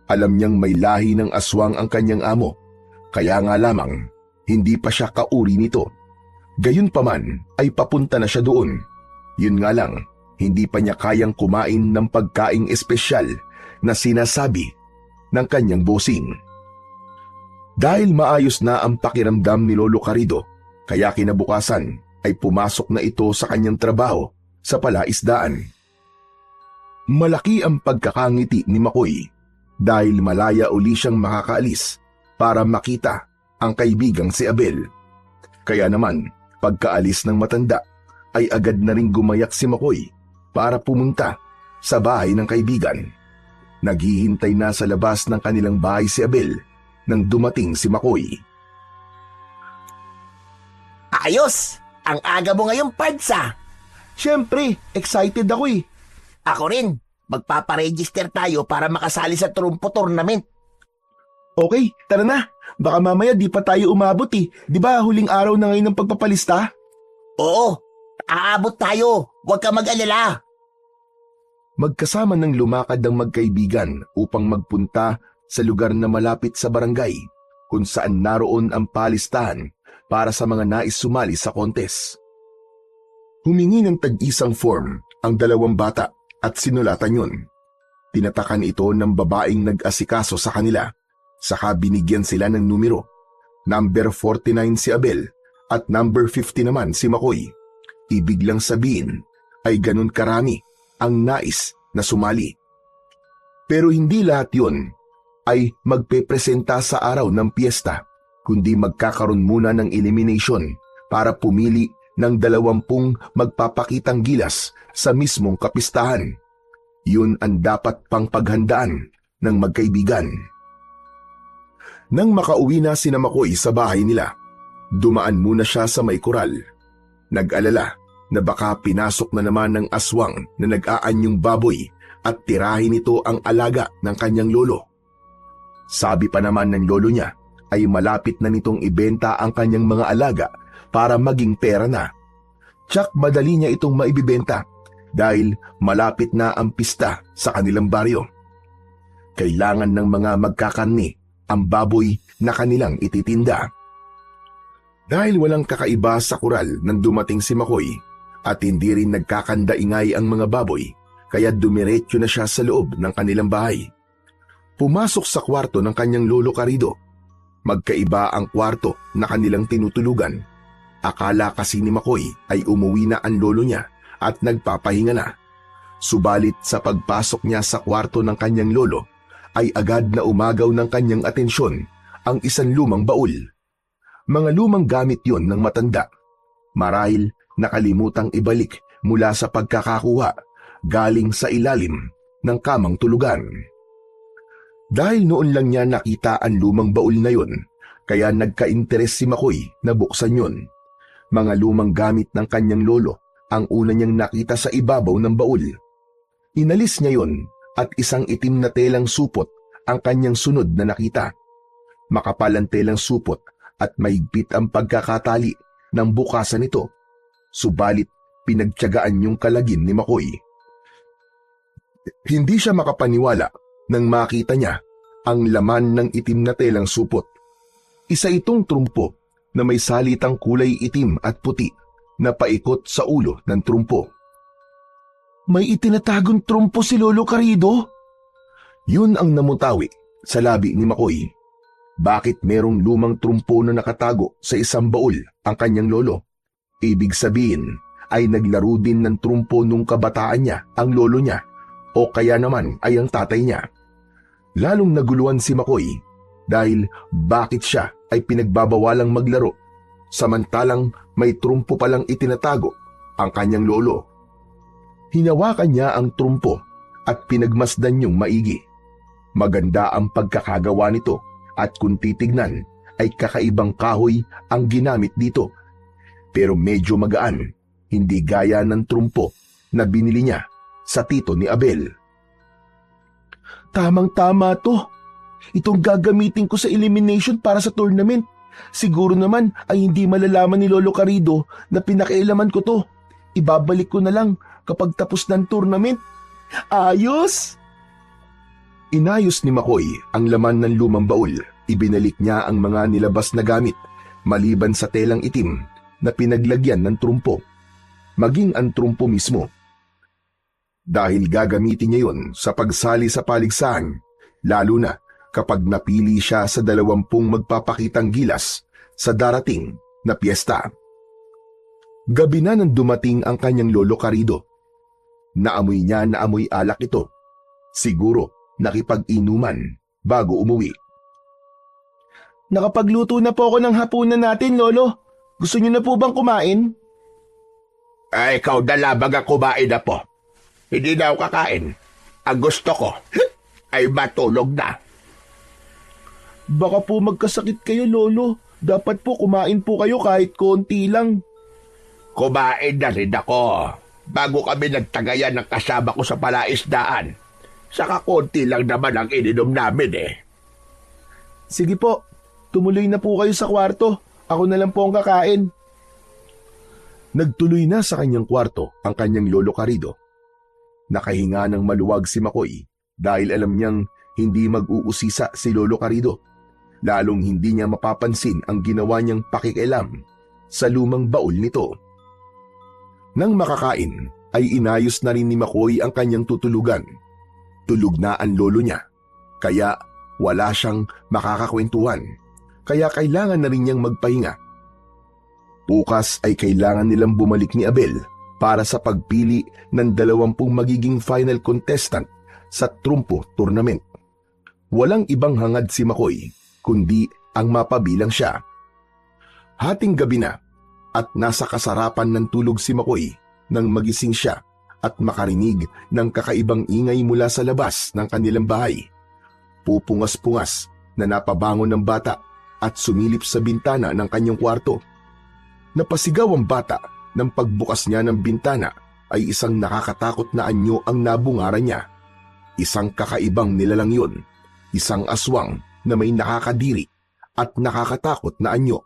Alam niyang may lahi ng aswang ang kanyang amo, kaya nga lamang hindi pa siya kauri nito. Gayunpaman ay papunta na siya doon. Yun nga lang, hindi pa niya kayang kumain ng pagkaing espesyal na sinasabi ng kanyang bossing. Dahil maayos na ang pakiramdam ni Lolo Carrido, kaya kinabukasan ay pumasok na ito sa kanyang trabaho sa palaisdaan. Malaki ang pagkakangiti ni Makoy dahil malaya uli siyang makakaalis para makita ang kaibigang si Abel. Kaya naman, pagkaalis ng matanda ay agad na ring gumayak si Makoy para pumunta sa bahay ng kaibigan. Naghihintay na sa labas ng kanilang bahay si Abel nang dumating si Makoy. Ayos! Ang aga mo ngayong Padsa. Siyempre, excited ako eh. Ako rin. Magpaparegister tayo para makasali sa trumpo tournament. Okay, tara na. Baka mamaya di pa tayo umabot eh. Di ba huling araw na ngayon ng pagpapalista? Oo, aabot tayo. Huwag ka mag-alala. Magkasama ng lumakad ang magkaibigan upang magpunta sa lugar na malapit sa barangay kung saan naroon ang palistahan para sa mga nais sumali sa kontes. Humingi ng tag-isang form ang dalawang bata at sinulatan yun. Tinatakan ito ng babaeng nag-asikaso sa kanila, saka binigyan sila ng numero. Number 49 si Abel at number 50 naman si Makoy. Ibig lang sabihin ay ganun karami ang nais na sumali. Pero hindi lahat yun ay magpepresenta sa araw ng piyesta, kundi magkakaroon muna ng elimination para pumili ng 20 magpapakitang gilas sa mismong kapistahan. Yun ang dapat pang paghandaan ng magkaibigan. Nang makauwi na sina Makoy sa bahay nila, dumaan muna siya sa may koral. Nag-alala na baka pinasok na naman ng aswang na nag-aanyong baboy at tirahin ito ang alaga ng kanyang lolo. Sabi pa naman ng lolo niya ay malapit na nitong ibenta ang kanyang mga alaga para maging pera na. Tsak madali niya itong maibibenta dahil malapit na ang pista sa kanilang baryo. Kailangan ng mga magkakarni ang baboy na kanilang ititinda. Dahil walang kakaiba sa koral nang dumating si Makoy at hindi rin nagkakandaingay ang mga baboy, kaya dumiretso na siya sa loob ng kanilang bahay. Pumasok sa kwarto ng kanyang lolo Carido. Magkaiba ang kwarto na kanilang tinutulugan. Akala kasi ni Makoy ay umuwi na ang lolo niya at nagpapahinga na. Subalit sa pagpasok niya sa kwarto ng kanyang lolo, ay agad na umagaw ng kanyang atensyon ang isang lumang baul. Mga lumang gamit yon ng matanda. Marahil nakalimutang ibalik mula sa pagkakakuha galing sa ilalim ng kamang tulugan. Dahil noon lang niya nakita ang lumang baul na yon, kaya nagka-interes si Makoy na buksan yon. Mga lumang gamit ng kanyang lolo ang una niyang nakita sa ibabaw ng baul. Inalis niya yon at isang itim na telang supot ang kanyang sunod na nakita. Makapal ang telang supot at mahigpit ang pagkakatali ng bukasan nito. Subalit pinagtiyagaan yung kalagin ni Makoy. Hindi siya makapaniwala nang makita niya ang laman ng itim na telang supot. Isa itong trumpo na may salitang kulay itim at puti na paikot sa ulo ng trumpo. May itinatagong trumpo si Lolo Carido? Yun ang namutawi sa labi ni Makoy. Bakit merong lumang trumpo na nakatago sa isang baul ang kanyang lolo? Ibig sabihin ay naglaro din ng trumpo nung kabataan niya ang lolo niya o kaya naman ay ang tatay niya. Lalong naguluhan si Makoy dahil bakit siya ay pinagbabawalang maglaro samantalang may trumpo palang itinatago ang kanyang lolo. Hinawakan niya ang trumpo at pinagmasdan niyong maigi. Maganda ang pagkakagawa nito at kung titignan ay kakaibang kahoy ang ginamit dito. Pero medyo magaan, hindi gaya ng trumpo na binili niya sa tito ni Abel. Tamang-tama to. Itong gagamitin ko sa elimination para sa tournament. Siguro naman ay hindi malalaman ni Lolo Carido na pinakailaman ko to. Ibabalik ko na lang kapag tapos ng tournament. Ayos! Inayos ni Makoy ang laman ng lumang baul. Ibinalik niya ang mga nilabas na gamit maliban sa telang itim na pinaglagyan ng trumpo. Maging ang trumpo mismo. Dahil gagamitin niya yun sa pagsali sa paligsahan, lalo na kapag napili siya sa 20 magpapakitang gilas sa darating na piyesta. Gabi na nang dumating ang kanyang Lolo Carido. Naamoy niya na amoy alak ito. Siguro nakipag-inuman bago umuwi. Nakapagluto na po ako ng hapunan natin, Lolo. Gusto niyo na po bang kumain? Ay, ikaw dalabag ang kumain na po. Hindi na ako kakain. Ang gusto ko ay matulog na. Baka po magkasakit kayo, Lolo. Dapat po kumain po kayo kahit konti lang. Kumain na rin ako. Bago kami nagtagayan ng kasama ko sa palaisdaan. Saka konti lang naman ang ininom namin eh. Sige po, tumuloy na po kayo sa kwarto. Ako na lang po ang kakain. Nagtuloy na sa kanyang kwarto ang kanyang Lolo Carido. Nakahinga ng maluwag si Makoy dahil alam niyang hindi mag-uusisa si Lolo Carido. Lalong hindi niya mapapansin ang ginawa niyang pakikialam sa lumang baul nito. Nang makakain ay inayos na rin ni Makoy ang kanyang tutulugan. Tulog na ang lolo niya, kaya wala siyang makakakwentuhan, kaya kailangan na rin niyang magpahinga. Bukas ay kailangan nilang bumalik ni Abel para sa pagpili ng 20 magiging final contestant sa trumpo tournament. Walang ibang hangad si Makoy, kundi ang mapabilang siya. Hating gabi na, at nasa kasarapan ng tulog si Makoy nang magising siya at makarinig ng kakaibang ingay mula sa labas ng kanilang bahay. Pupungas-pungas na napabangon ng bata at sumilip sa bintana ng kanyang kwarto. Napasigaw ang bata nang pagbukas niya ng bintana ay isang nakakatakot na anyo ang nabungaran niya. Isang kakaibang nilalang yun, isang aswang na may nakakadiri at nakakatakot na anyo.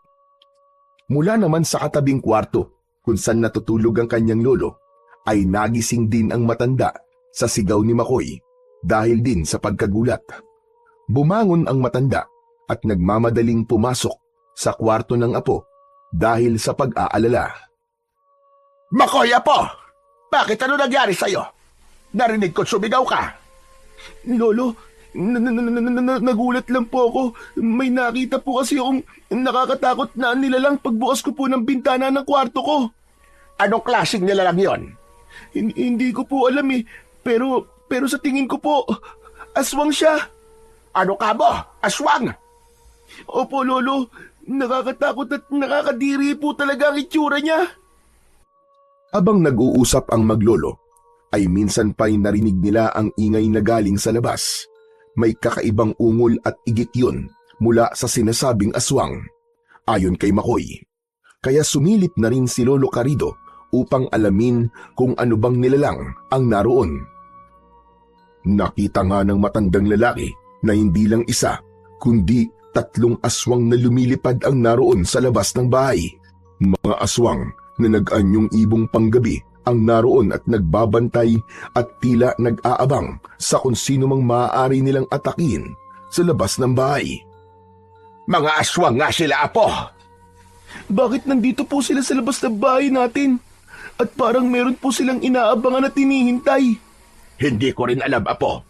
Mula naman sa katabing kwarto kung saan natutulog ang kanyang lolo, ay nagising din ang matanda sa sigaw ni Makoy dahil din sa pagkagulat. Bumangon ang matanda at nagmamadaling pumasok sa kwarto ng apo dahil sa pag-aalala. Makoy, apo! Bakit ano nangyari sa'yo? Narinig ko sumigaw ka. Lolo, nagulat lang po ako. May nakita po kasi akong nakakatakot na nilalang pagbukas ko po ng bintana ng kwarto ko. Anong klaseng nilalang yon? Hindi ko po alam eh. Pero sa tingin ko po, aswang siya. Ano ka mo? Aswang? Opo, Lolo. Nakakatakot at nakakadiri po talaga ang itsura niya. Abang nag-uusap ang maglolo, ay minsan pa'y narinig nila ang ingay na galing sa labas. May kakaibang ungol at igit yun mula sa sinasabing aswang, ayon kay Makoy. Kaya sumilip na rin si Lolo Carido upang alamin kung ano bang nilalang ang naroon. Nakita nga ng matandang lalaki na hindi lang isa, kundi 3 aswang na lumilipad ang naroon sa labas ng bahay. Mga aswang na nag-anyong ibong panggabi ang naroon at nagbabantay at tila nag-aabang sa kung sino mang maaari nilang atakin sa labas ng bahay. Mga aswang nga sila, apo! Bakit nandito po sila sa labas ng bahay natin? At parang meron po silang inaabangan at hinihintay. Hindi ko rin alam, apo.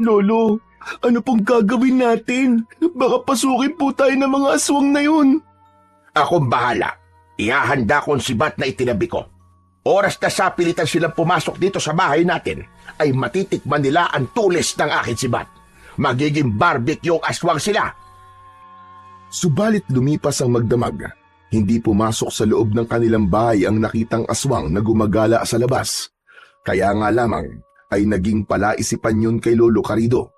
Lolo, ano pong gagawin natin? Baka pasukin po tayo ng mga aswang na yun. Akong bahala. Ihahanda ko ang sibat na itinabi ko. Oras na sa pilitan silang pumasok dito sa bahay natin, ay matitikman nila ang tulis ng aking sibat. Magiging barbecue ang aswang sila. Subalit lumipas ang magdamag. Hindi pumasok sa loob ng kanilang bahay ang nakitang aswang na gumagala sa labas. Kaya nga lamang ay naging palaisipan yun kay Lolo Carido.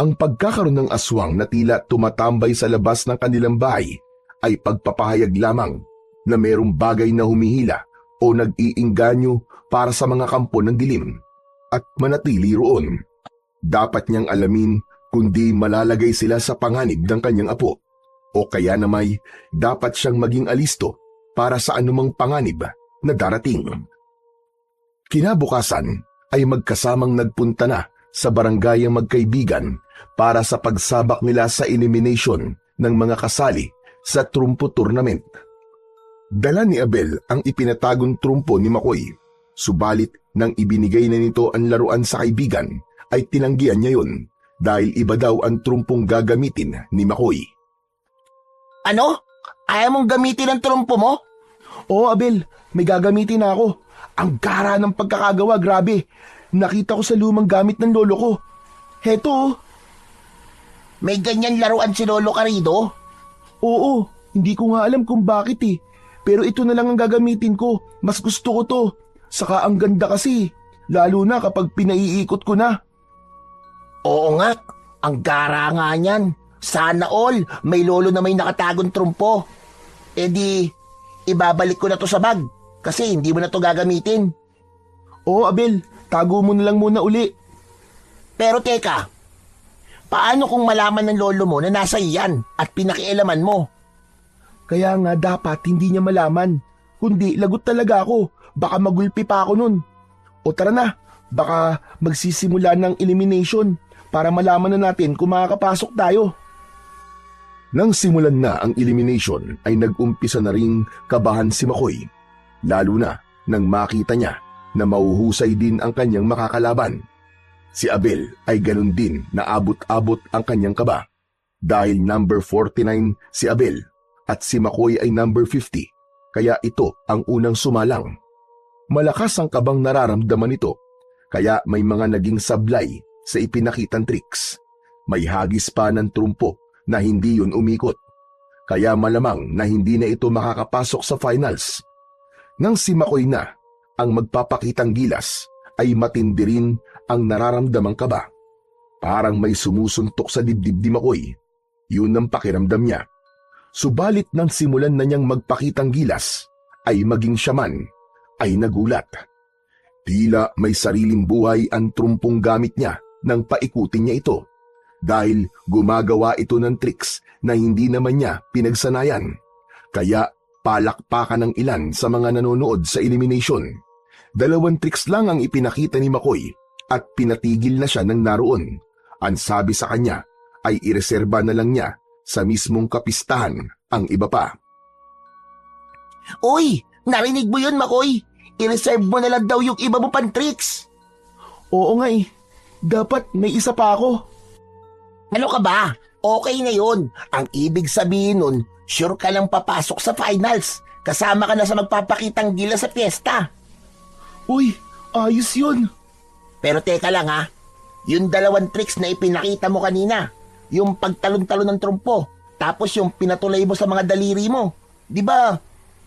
Ang pagkakaroon ng aswang na tila tumatambay sa labas ng kanilang bahay ay pagpapahayag lamang na mayroong bagay na humihila o nag-iingganyo para sa mga kampo ng dilim at manatili roon. Dapat niyang alamin kundi malalagay sila sa panganib ng kanyang apo o kaya namay dapat siyang maging alisto para sa anumang panganib na darating. Kinabukasan ay magkasamang nagpunta na sa barangay ang magkaibigan para sa pagsabak nila sa elimination ng mga kasali sa trumpo tournament. Dala ni Abel ang ipinatagong trumpo ni Makoy, subalit nang ibinigay na nito ang laruan sa kaibigan ay tinanggihan niya yun dahil iba daw ang trumpong gagamitin ni Makoy. Ano? Ayaw mong gamitin ang trumpo mo? Oo, Abel, may gagamitin na ako. Ang gara ng pagkakagawa, grabe. Nakita ko sa lumang gamit ng lolo ko. Heto, oh. May ganyan laruan si Lolo Carido? Oo, hindi ko nga alam kung bakit eh. Pero ito na lang ang gagamitin ko. Mas gusto ko to. Saka ang ganda kasi. Lalo na kapag pinaiikot ko na. Oo nga, ang gara nga niyan. Sana all, may lolo na may nakatagong trumpo. E di, ibabalik ko na to sa bag. Kasi hindi mo na to gagamitin. Oo, Abel, tago mo na lang muna uli. Pero teka, paano kung malaman ng lolo mo na nasa iyan at pinakialaman mo? Kaya nga dapat hindi niya malaman. Kundi lagot talaga ako. Baka magulpi pa ako nun. O tara na, baka magsisimula ng elimination para malaman na natin kung makakapasok tayo. Nang simulan na ang elimination ay nag-umpisa na ring kabahan si Makoy. Lalo na nang makita niya na mauhusay din ang kanyang makakalaban. Si Abel ay ganun din na abot-abot ang kanyang kaba. Dahil number 49 si Abel at si Makoy ay number 50, kaya ito ang unang sumalang. Malakas ang kabang nararamdaman nito, kaya may mga naging sablay sa ipinakitang tricks. May hagis pa ng trumpo na hindi yun umikot. Kaya malamang na hindi na ito makakapasok sa finals. Nang si Makoy na ang magpapakitang gilas, ay matindi rin ang nararamdamang kaba. Parang may sumusuntok sa dibdib ni Makoy. Yun ang pakiramdam niya. Subalit nang simulan na niyang magpakitang gilas, ay maging siya man ay nagulat. Tila may sariling buhay ang trumpong gamit niya nang paikutin niya ito. Dahil gumagawa ito ng tricks na hindi naman niya pinagsanayan. Kaya palakpakan ng ilan sa mga nanonood sa elimination. 2 tricks lang ang ipinakita ni Makoy at pinatigil na siya ng naroon. Ang sabi sa kanya ay ireserba na lang niya sa mismong kapistahan ang iba pa. Uy, narinig mo yun, Makoy? I-reserve mo na lang daw yung iba mo pang tricks. Oo nga eh. Dapat may isa pa ako. Ano ka ba? Okay na yun. Ang ibig sabihin nun, sure ka lang papasok sa finals. Kasama ka na sa magpapakitang gila sa fiesta. Uy, ayos yun. Pero teka lang ha, yung 2 tricks na ipinakita mo kanina, yung pagtalon-talon ng trumpo, tapos yung pinatulay mo sa mga daliri mo, di ba?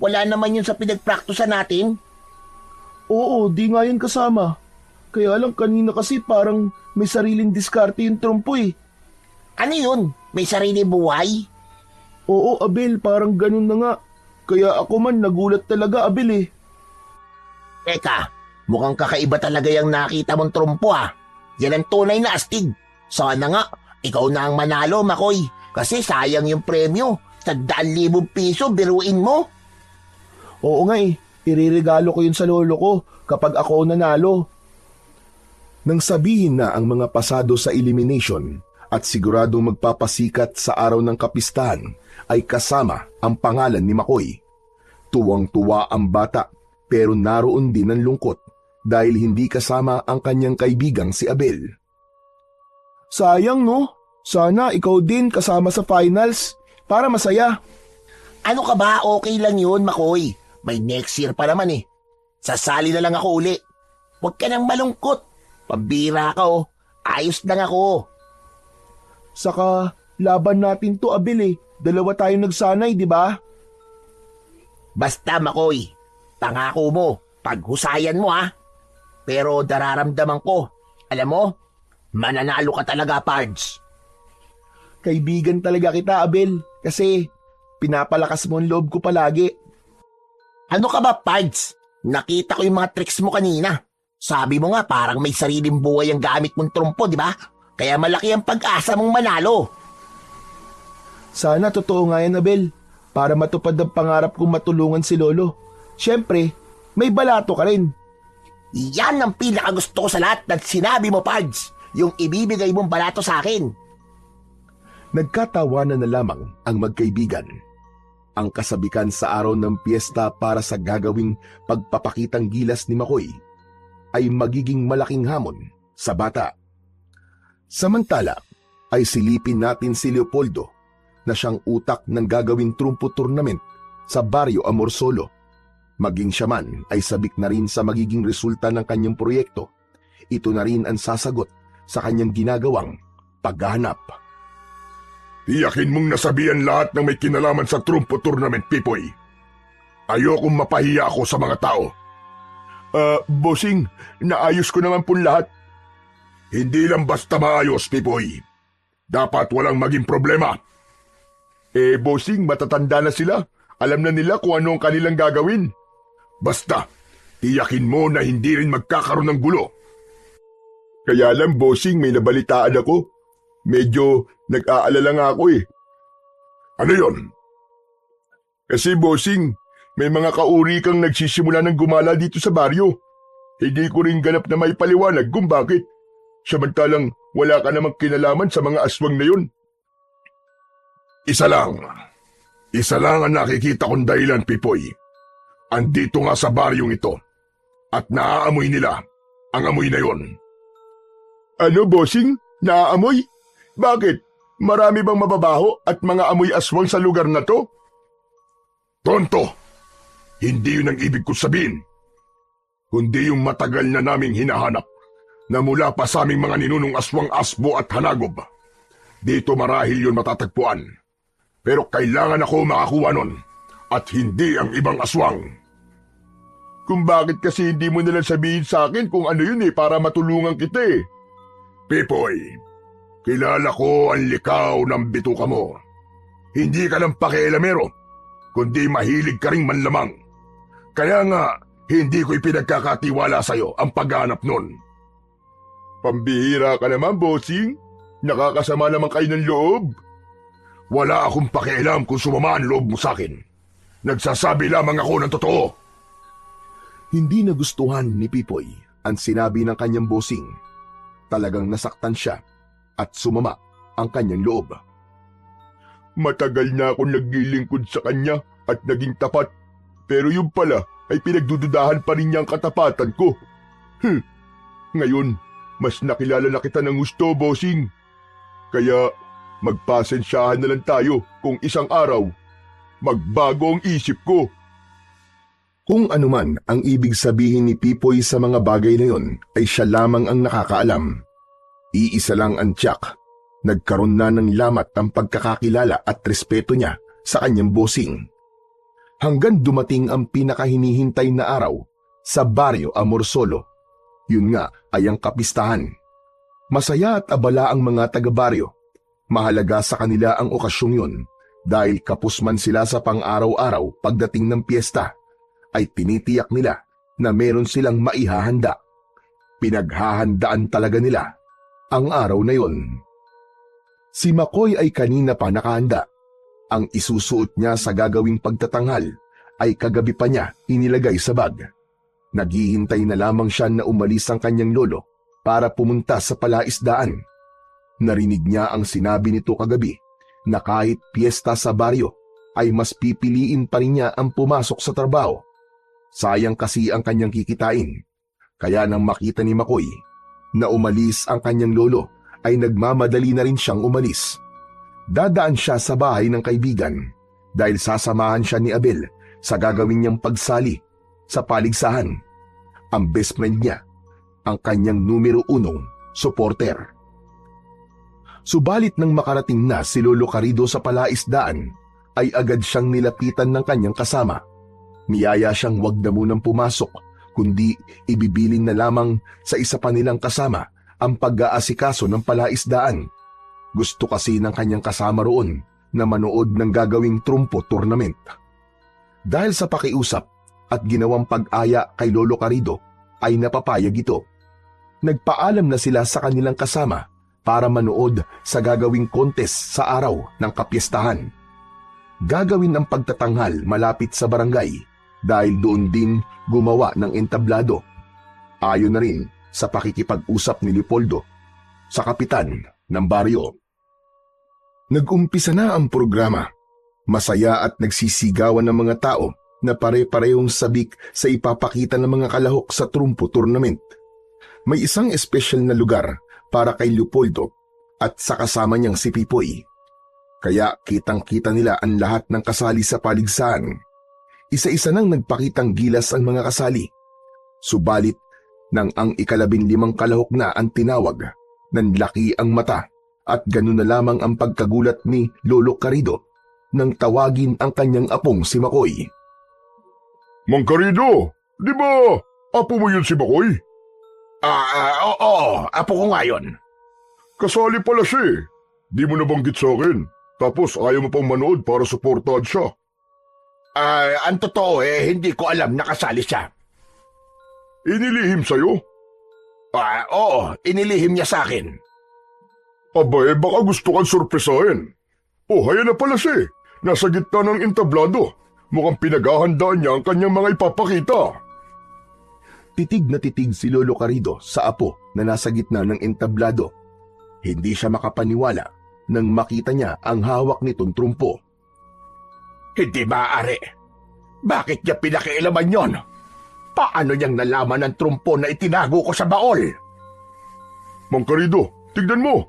Wala naman yun sa pinagpraktusan natin. Oo, di nga yun kasama. Kaya lang kanina kasi parang may sariling diskarte yung trumpo eh. Ano yun? May sarili buhay? Oo, Abel, parang ganun na nga. Kaya ako man nagulat talaga, Abel eh. Teka, mukhang kakaiba talaga yung nakita mong trumpo ah. Yan ang tunay na astig. Sana nga, ikaw na ang manalo, Makoy. Kasi sayang yung premyo. Sa 100,000 piso, biruin mo. Oo nga eh, iririgalo ko yun sa lolo ko kapag ako nanalo. Nang sabihin na ang mga pasado sa elimination at siguradong magpapasikat sa araw ng kapistahan ay kasama ang pangalan ni Makoy. Tuwang-tuwa ang bata pero naroon din ang lungkot dahil hindi kasama ang kanyang kaibigang si Abel. Sayang no? Sana ikaw din kasama sa finals para masaya. Ano ka ba? Okay lang yun, Makoy. May next year pa naman eh. Sasali na lang ako uli. Huwag ka nang malungkot. Pambira ka oh. Ayos lang ako. Saka laban natin to, Abel eh. 2 tayo nagsanay, di ba? Basta, Makoy. Pangako mo. Paghusayan mo ha. Pero nararamdaman ko. Alam mo, mananalo ka talaga, Pards. Kaibigan talaga kita, Abel. Kasi pinapalakas mo ang loob ko palagi. Ano ka ba, Pards? Nakita ko yung mga tricks mo kanina. Sabi mo nga parang may sariling buhay ang gamit mong trumpo, di ba? Kaya malaki ang pag-asa mong manalo. Sana totoo nga yan, Abel. Para matupad ang pangarap kong matulungan si Lolo. Siyempre, may balato ka rin. Yan ang pinakagusto ko sa lahat na sinabi mo, Pards. Yung ibibigay mong balato sa akin. Nagkatawanan na lamang ang magkaibigan. Ang kasabikan sa araw ng piyesta para sa gagawing pagpapakitang gilas ni Makoy ay magiging malaking hamon sa bata. Samantala ay silipin natin si Leopoldo na siyang utak ng gagawing trumpo tournament sa Barrio Amorsolo. Maging siya man ay sabik na rin sa magiging resulta ng kanyang proyekto. Ito na rin ang sasagot sa kanyang ginagawang paghahanap. Tiyakin mong nasabihan lahat ng may kinalaman sa trumpo tournament, Pipoy. Ayokong mapahiya ako sa mga tao. Bossing, naayos ko naman po lahat. Hindi lang basta maayos, Pipoy. Dapat walang maging problema. Bossing, matatanda na sila. Alam na nila kung ano ang kanilang gagawin. Basta, tiyakin mo na hindi rin magkakaroon ng gulo. Kaya lang, bossing, may nabalitaan ako. Medyo nag-aalala nga ako eh. Ano yon? Kasi bossing, may mga kauri kang nagsisimula ng gumala dito sa baryo. Hindi ko rin ganap na may paliwanag kung bakit. Samantalang wala ka namang kinalaman sa mga aswang na yun. Isa lang ang nakikita kong dahilan, Pipoy. Andito nga sa baryong ito at naaamoy nila ang amoy na yon. Ano, bossing? Naaamoy? Bakit? Marami bang mababaho at mga amoy aswang sa lugar na to? Tonto! Hindi yun ang ibig ko sabihin. Kundi yung matagal na naming hinahanap na mula pa sa aming mga ninunong aswang asbo at hanagob. Dito marahil yun matatagpuan. Pero kailangan ako makakuha nun at hindi ang ibang aswang. Kung bakit kasi hindi mo nalang sabihin sa akin kung ano yun para matulungan kita eh. Pipoy, kilala ko ang likaw ng bituka mo. Hindi ka lang pakialamero, kundi mahilig ka ring manlamang. Kaya nga, hindi ko ipinagkakatiwala sa'yo ang paghanap nun. Pambihira ka naman, bossing. Nakakasama naman kayo ng loob. Wala akong pakialam kung sumama ang loob mo sa akin. Nagsasabi lamang ako ng totoo. Hindi nagustuhan ni Pipoy ang sinabi ng kanyang bossing. Talagang nasaktan siya at sumama ang kanyang loob. Matagal na akong naglilingkod sa kanya at naging tapat. Pero yung pala ay pinagdududahan pa rin niya ang katapatan ko. Ngayon, mas nakilala na kita ng gusto, bossing. Kaya magpasensyahan na lang tayo kung isang araw magbago ang isip ko. Kung anuman ang ibig sabihin ni Pipoy sa mga bagay na yon ay siya lamang ang nakakaalam. Iisa lang ang tiyak. Nagkaroon na ng lamat ang pagkakakilala at respeto niya sa kanyang bossing. Hanggang dumating ang pinakahinihintay na araw sa Baryo Amorsolo. Yun nga ay ang kapistahan. Masaya at abala ang mga taga-baryo. Mahalaga sa kanila ang okasyong yun dahil kapos man sila sa pang-araw-araw pagdating ng piyesta, ay tinitiyak nila na meron silang maihahanda. Pinaghahandaan talaga nila ang araw na yon. Si Makoy ay kanina pa nakahanda. Ang isusuot niya sa gagawing pagtatanghal ay kagabi pa niya inilagay sa bag. Naghihintay na lamang siya na umalis ang kanyang lolo para pumunta sa palaisdaan. Narinig niya ang sinabi nito kagabi na kahit piyesta sa baryo ay mas pipiliin pa rin niya ang pumasok sa trabaho. Sayang kasi ang kanyang kikitain. Kaya nang makita ni Makoy na umalis ang kanyang lolo ay nagmamadali na rin siyang umalis. Dadaan siya sa bahay ng kaibigan dahil sasamahan siya ni Abel sa gagawin niyang pagsali sa paligsahan. Ang best friend niya, ang kanyang numero 1 supporter. Subalit nang makarating na si Lolo Carido sa palaisdaan, ay agad siyang nilapitan ng kanyang kasama. Niyaya siyang wag na munang pumasok, kundi ibibilin na lamang sa isa pa nilang kasama ang pag-aasikaso ng palaisdaan. Gusto kasi ng kanyang kasama roon na manood ng gagawing trumpo tournament. Dahil sa pakiusap at ginawang pag-aya kay Lolo Carido ay napapayag ito. Nagpaalam na sila sa kanilang kasama para manood sa gagawing contest sa araw ng kapiestahan. Gagawin ang pagtatanghal malapit sa barangay dahil doon din gumawa ng entablado. Ayon na rin sa pakikipag-usap ni Leopoldo sa kapitan ng baryo. Nag-umpisa na ang programa. Masaya at nagsisigawan ng mga tao na pare-parehong sabik sa ipapakita ng mga kalahok sa trumpo tournament. May isang espesyal na lugar para kay Leopoldo at sa kasama niyang si Pipoy. Kaya kitang-kita nila ang lahat ng kasali sa paligsahan. Isa-isa nang nagpakitang gilas ang mga kasali. Subalit, nang ang 15 kalahok na ang tinawag, nanlaki ang mata at ganun na lamang ang pagkagulat ni Lolo Carido nang tawagin ang kanyang apong si Makoy. Mang Carido, di ba apo mo yun si Makoy? Oo, apo ko nga yun. Kasali pala siya eh. Di mo nabanggit sa akin. Tapos ayaw mo pang manood para suportahan siya. Ang totoo hindi ko alam na kasali siya. Inilihim sa'yo? Oo, inilihim niya sa akin. Aba baka gusto kang sorpresahin. Haya na pala siya eh. Nasa gitna ng entablado. Mukhang pinaghahandaan niya ang kanyang mga ipapakita. Titig na titig si Lolo Carido sa apo na nasa gitna ng entablado. Hindi siya makapaniwala nang makita niya ang hawak nitong trumpo. Hindi maaari. Bakit niya pinakialaman yon? Paano niyang nalaman ang trumpo na itinago ko sa baol? Mang Carido, tignan mo.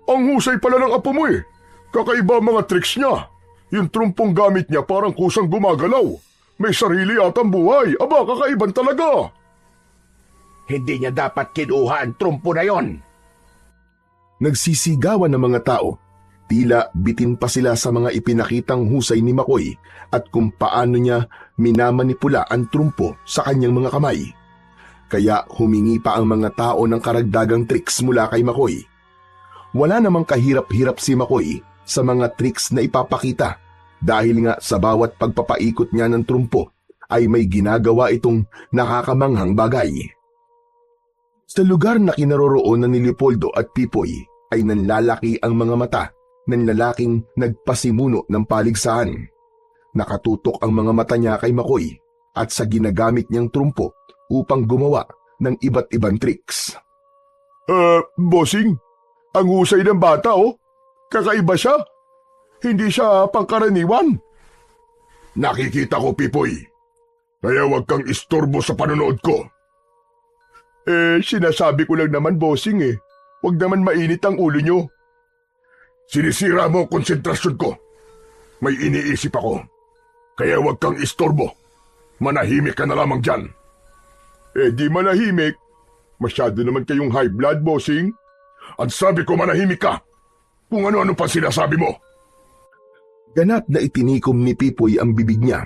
Ang husay pala ng apo mo eh. Kakaiba ang mga tricks niya. Yung trumpong gamit niya parang kusang gumagalaw. May sarili atang buhay. Aba, kakaiban talaga. Hindi niya dapat kinuha ang trumpo na yon. Nagsisigawan ng mga tao. Tila bitin pa sila sa mga ipinakitang husay ni Makoy at kung paano niya minamanipula ang trumpo sa kanyang mga kamay. Kaya humingi pa ang mga tao ng karagdagang tricks mula kay Makoy. Wala namang kahirap-hirap si Makoy sa mga tricks na ipapakita dahil nga sa bawat pagpapaikot niya ng trumpo ay may ginagawa itong nakakamanghang bagay. Sa lugar na kinaroroonan ni Leopoldo at Pipoy ay nanlalaki ang mga mata ng lalaking nagpasimuno ng paligsahan. Nakatutok ang mga mata niya kay Makoy at sa ginagamit niyang trumpo upang gumawa ng iba't ibang tricks. Bossing, ang husay ng bata kakaiba siya. Hindi siya pangkaraniwan. Nakikita ko, Pipoy. Kaya huwag kang istorbo sa panonood ko. Sinasabi ko lang naman, bossing Huwag naman mainit ang ulo nyo. Sinisira mo ang konsentrasyon ko. May iniisip ako. Kaya huwag kang istorbo. Manahimik ka na lamang dyan. Di manahimik. Masyado naman kayong high blood, bossing. Ang sabi ko manahimik ka. Kung ano-ano pa sinasabi mo. Ganap na itinikom ni Pipoy ang bibig niya.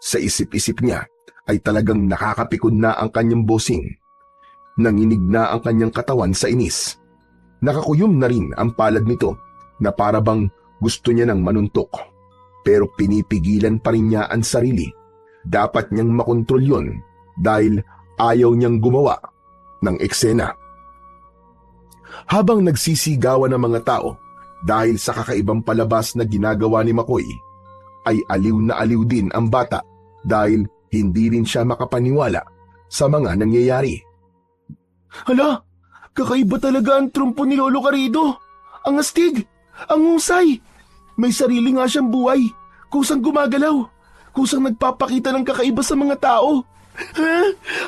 Sa isip-isip niya ay talagang nakakapikon na ang kanyang bossing. Nanginig na ang kanyang katawan sa inis. Nakakuyom na rin ang palad nito na para bang gusto niya nang manuntok. Pero pinipigilan pa rin niya ang sarili. Dapat niyang makontrol yun dahil ayaw niyang gumawa ng eksena. Habang nagsisigawan ng mga tao dahil sa kakaibang palabas na ginagawa ni Makoy, ay aliw na aliw din ang bata dahil hindi rin siya makapaniwala sa mga nangyayari. Hala, kakaiba talaga ang trumpo ni Lolo Carrido. Ang astig, ang husay. May sarili nga siyang buhay, kusang gumagalaw, kusang nagpapakita ng kakaiba sa mga tao.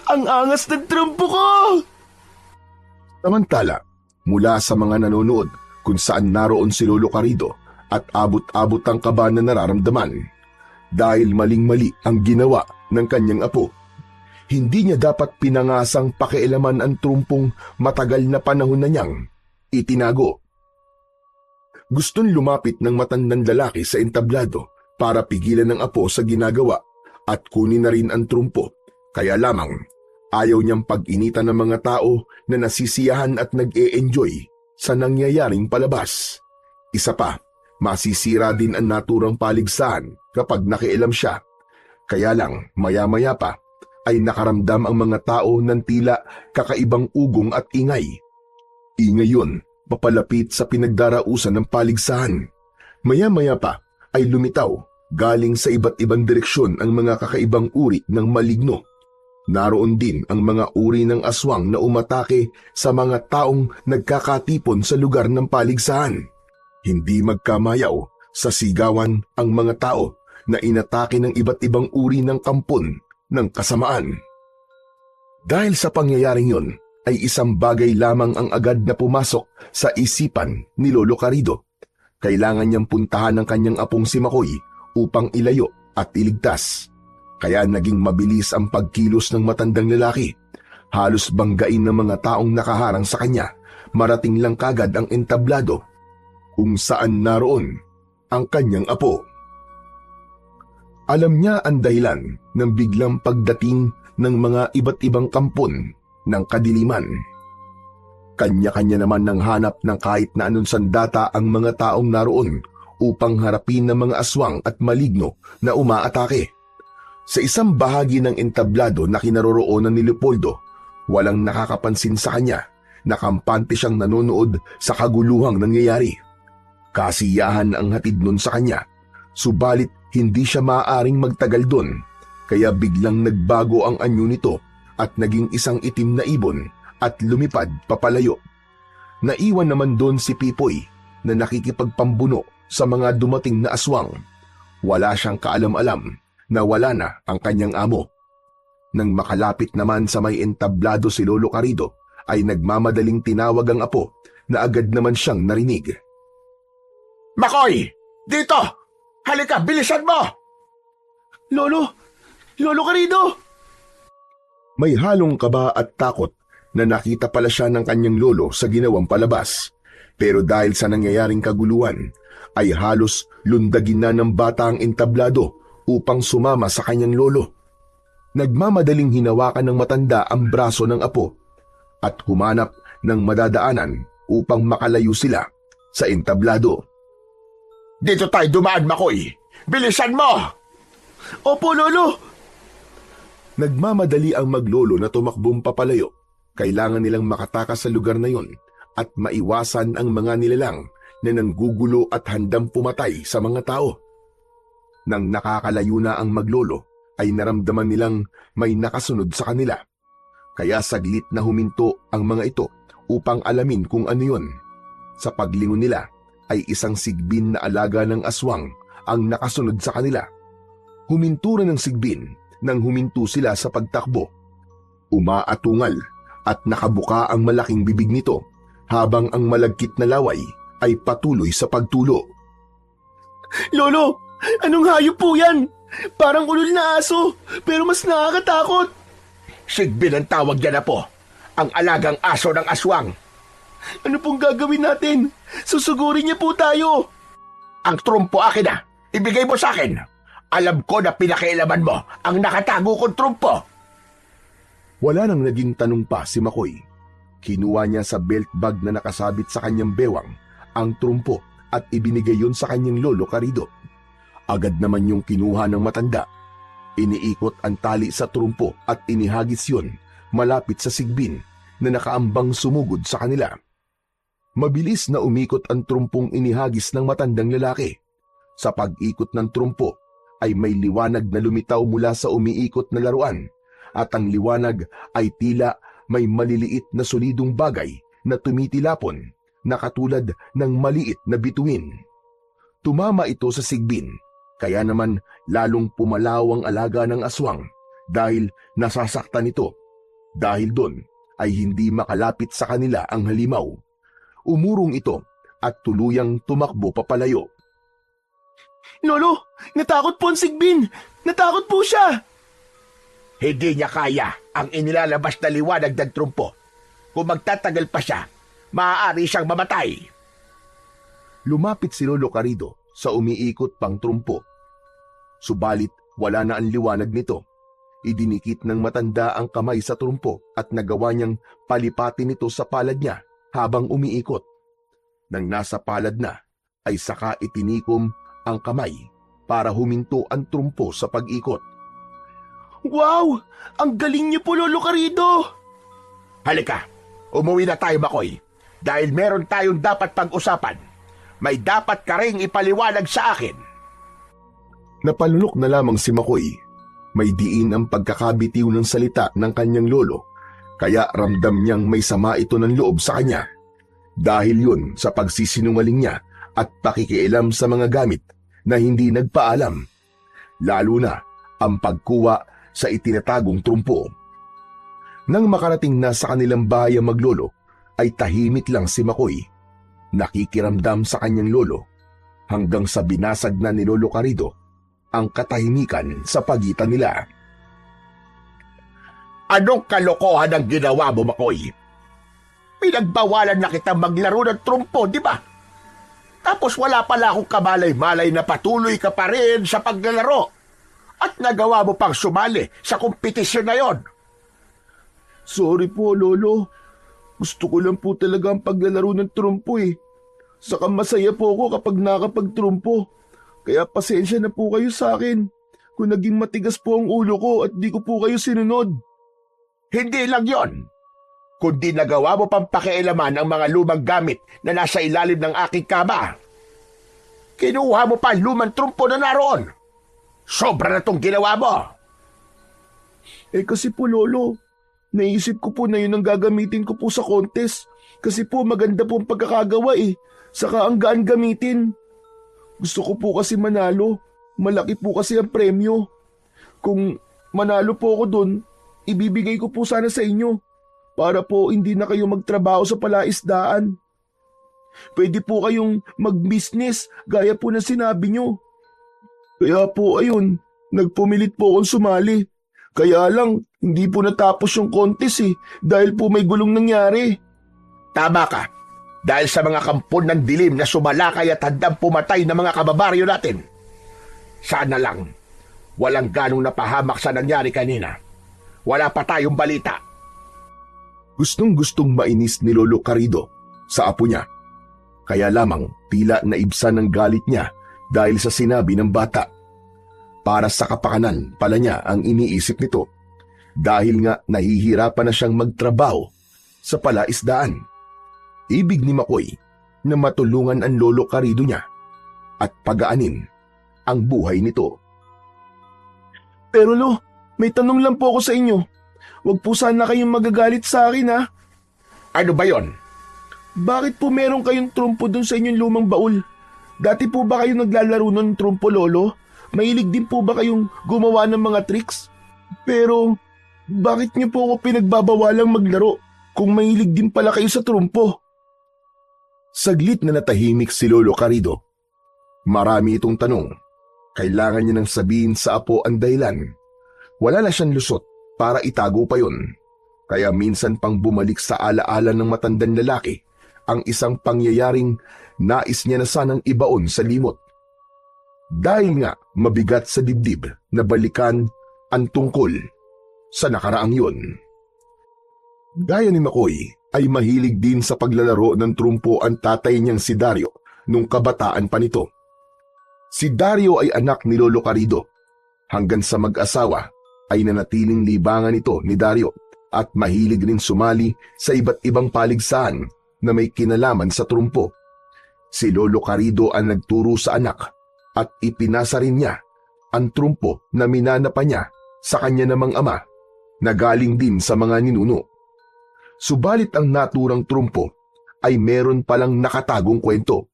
Ang angas ng trumpo ko! Samantala, mula sa mga nanonood kung saan naroon si Lolo Carrido at abot-abot ang kaba na nararamdaman dahil maling-mali ang ginawa ng kanyang apo. Hindi niya dapat pinangasang pakialaman ang trumpong matagal na panahon na niyang itinago. Gustong lumapit ng matandang lalaki sa entablado para pigilan ng apo sa ginagawa at kunin na rin ang trumpo, kaya lamang ayaw niyang pag-initan ng mga tao na nasisiyahan at nag-e-enjoy sa nangyayaring palabas. Isa pa, masisira din ang naturang paligsahan kapag nakialam siya. Kaya lang, maya-maya pa, ay nakaramdam ang mga tao ng tila kakaibang ugong at ingay. Ingay yun, papalapit sa pinagdarausan ng paligsahan. Maya-maya pa, ay lumitaw, galing sa iba't ibang direksyon ang mga kakaibang uri ng maligno. Naroon din ang mga uri ng aswang na umatake sa mga taong nagkakatipon sa lugar ng paligsahan. Hindi magkamayaw sa sigawan ang mga tao na inatake ng iba't ibang uri ng kampon ng kasamaan. Dahil sa pangyayaring yon, ay isang bagay lamang ang agad na pumasok sa isipan ni Lolo Carrido. Kailangan niyang puntahan ng kanyang apong si Makoy upang ilayo at iligtas. Kaya naging mabilis ang pagkilos ng matandang lalaki. Halos banggain ng mga taong nakaharang sa kanya. Marating lang kagad ang entablado kung saan naroon ang kanyang apo. Alam niya ang dahilan ng biglang pagdating ng mga iba't ibang kampon ng kadiliman. Kanya-kanya naman ng hanap ng kahit na anong sandata ang mga taong naroon upang harapin ng mga aswang at maligno na umaatake. Sa isang bahagi ng entablado na kinaroroonan ni Leopoldo, walang nakakapansin sa kanya na kampante siyang nanonood sa kaguluhang nangyayari. Kasiyahan ang hatid nun sa kanya, subalit hindi siya maaaring magtagal doon, kaya biglang nagbago ang anyo nito at naging isang itim na ibon at lumipad papalayo. Naiwan naman doon si Pipoy na nakikipagpambuno sa mga dumating na aswang. Wala siyang kaalam-alam na wala na ang kanyang amo. Nang makalapit naman sa may entablado si Lolo Carrido, ay nagmamadaling tinawag ang apo na agad naman siyang narinig. Makoy! Dito! Halika, bilisan mo! Lolo Carrido! May halong kaba at takot na nakita pala siya ng kanyang lolo sa ginawang palabas. Pero dahil sa nangyayaring kaguluhan, ay halos lundagin na ng bata ang entablado upang sumama sa kanyang lolo. Nagmamadaling hinawakan ng matanda ang braso ng apo at humanap ng madadaanan upang makalayo sila sa entablado. Dito tayo dumaan, Makoy. Bilisan mo! Opo, Lolo! Nagmamadali ang maglolo na tumakbong papalayo. Kailangan nilang makatakas sa lugar na yon at maiwasan ang mga nilalang na nanggugulo at handang pumatay sa mga tao. Nang nakakalayo na ang maglolo, ay naramdaman nilang may nakasunod sa kanila. Kaya saglit na huminto ang mga ito upang alamin kung ano yon. Sa paglingon nila ay isang sigbin na alaga ng aswang ang nakasunod sa kanila. Huminto rin ang sigbin nang huminto sila sa pagtakbo. Umaatungal at nakabuka ang malaking bibig nito habang ang malagkit na laway ay patuloy sa pagtulo. Lolo! Anong hayop po yan? Parang ulol na aso, pero mas nakakatakot. Sigbin ang tawag niya na po. Ang alagang aso ng aswang. Ano pong gagawin natin? Susugurin niya po tayo. Ang trumpo akin na. Ibigay mo sa akin. Alam ko na pinakialaman mo ang nakatago kong trumpo. Wala nang naging tanong pa si Makoy. Kinuha niya sa belt bag na nakasabit sa kanyang bewang ang trumpo at ibinigay yun sa kanyang lolo Karido. Agad naman yung kinuha ng matanda. Iniikot ang tali sa trumpo at inihagis yun malapit sa sigbin na nakaambang sumugod sa kanila. Mabilis na umikot ang trumpong inihagis ng matandang lalaki. Sa pag-ikot ng trumpo ay may liwanag na lumitaw mula sa umiikot na laruan at ang liwanag ay tila may maliliit na solidong bagay na tumitilapon na katulad ng maliit na bituin. Tumama ito sa sigbin, kaya naman lalong pumalaw ang alaga ng aswang dahil nasasaktan ito. Dahil doon ay hindi makalapit sa kanila ang halimaw. Umurong ito at tuluyang tumakbo papalayo. Lolo, natakot po ang sigbin. Natakot po siya. Hindi niya kaya ang inilalabas na liwanag ng trumpo. Kung magtatagal pa siya, maaari siyang mamatay. Lumapit si Lolo Karido sa umiikot pang trumpo. Subalit wala na ang liwanag nito. Idinikit ng matanda ang kamay sa trumpo at nagawa niyang palipatin ito sa palad niya habang umiikot. Nang nasa palad na, ay saka itinikom ang kamay para huminto ang trumpo sa pag-ikot. Wow! Ang galing niyo po, Lolo Karido! Halika, umuwi na tayo, Makoy. Dahil meron tayong dapat pag-usapan. May dapat ka ring ipaliwanag sa akin. Napalunok na lamang si Makoy. May diin ang pagkakabitiw ng salita ng kanyang lolo, kaya ramdam niyang may sama ito ng loob sa kanya. Dahil yun sa pagsisinungaling niya at pakikialam sa mga gamit na hindi nagpaalam. Lalo na ang pagkuha sa itinatagong trumpo. Nang makarating na sa kanilang bahay ang maglolo, ay tahimik lang si Makoy. Nakikiramdam sa kanyang lolo hanggang sa binasag na ni Lolo Karido ang katahimikan sa pagitan nila. Anong kalokohan ang ginawa mo, Makoy? Pinagbawalan na kitang maglaro ng trumpo, di ba? Tapos wala pala akong kamalay-malay na patuloy ka pa rin sa paglalaro. At nagawa mo pang sumali sa kompetisyon na yon. Sorry po, Lolo. Gusto ko lang po talaga ang paglalaro ng trumpo eh. Saka masaya po ako kapag nakapagtrumpo. Kaya pasensya na po kayo sa akin kung naging matigas po ang ulo ko at di ko po kayo sinunod. Hindi lang yon. Kundi nagawa mo pang pakialaman ang mga lumang gamit na nasa ilalim ng aking kama. Kinuha mo pa ang lumang trumpo na naroon. Sobra na tong ginawa mo. Eh kasi po, Lolo, naisip ko po na yun ang gagamitin ko po sa contest. Kasi po maganda po ang pagkakagawa eh. Saka ang gaan gamitin. Gusto ko po kasi manalo. Malaki po kasi ang premyo. Kung manalo po ako dun, ibibigay ko po sana sa inyo. Para po hindi na kayo magtrabaho sa palaisdaan. Pwede po kayong mag-business gaya po na sinabi nyo. Kaya po ayun, nagpumilit po akong sumali. Kaya lang, hindi po natapos yung contest eh, dahil po may gulong nangyari. Tama ka. Dahil sa mga kampon ng dilim na sumalakay at handang pumatay ng mga kababaryo natin. Sana lang, walang ganong napahamak sa nangyari kanina. Wala pa tayong balita. Gustong-gustong mainis ni Lolo Carido sa apo niya. Kaya lamang tila naibsan ng galit niya dahil sa sinabi ng bata. Para sa kapakanan pala niya ang iniisip nito dahil nga nahihirapan na siyang magtrabaho sa palaisdaan. Ibig ni Makoy na matulungan ang Lolo Carido niya at pagaanin ang buhay nito. Pero Lo, may tanong lang po ako sa inyo. Huwag po sana kayong magagalit sa akin ha. Ano ba yon? Bakit po meron kayong trumpo dun sa inyong lumang baul? Dati po ba kayo naglalaro ng trumpo, Lolo? Mahilig din po ba kayong gumawa ng mga tricks? Pero bakit niyo po ako pinagbabawalang maglaro kung mahilig din pala kayo sa trumpo? Saglit na natahimik si Lolo Carido. Marami itong tanong. Kailangan niya nang sabihin sa apo ang dahilan. Wala na siyang lusot para itago pa yon. Kaya minsan pang bumalik sa alaala ng matandang lalaki ang isang pangyayaring nais niya na sanang ibaon sa limot. Dahil nga mabigat sa dibdib na balikan ang tungkol sa nakaraang yon. Gaya ni Makoy ay mahilig din sa paglalaro ng trumpo ang tatay niyang si Dario nung kabataan pa nito. Si Dario ay anak ni Lolo Carido. Hanggang sa mag-asawa ay nanatiling libangan ito ni Dario at mahilig rin sumali sa iba't ibang paligsahan na may kinalaman sa trumpo. Si Lolo Carido ang nagturo sa anak at ipinasa rin niya ang trumpo na minana pa niya sa kanya namang ama na galing din sa mga ninuno. Subalit ang naturang trumpo ay meron palang nakatagong kwento.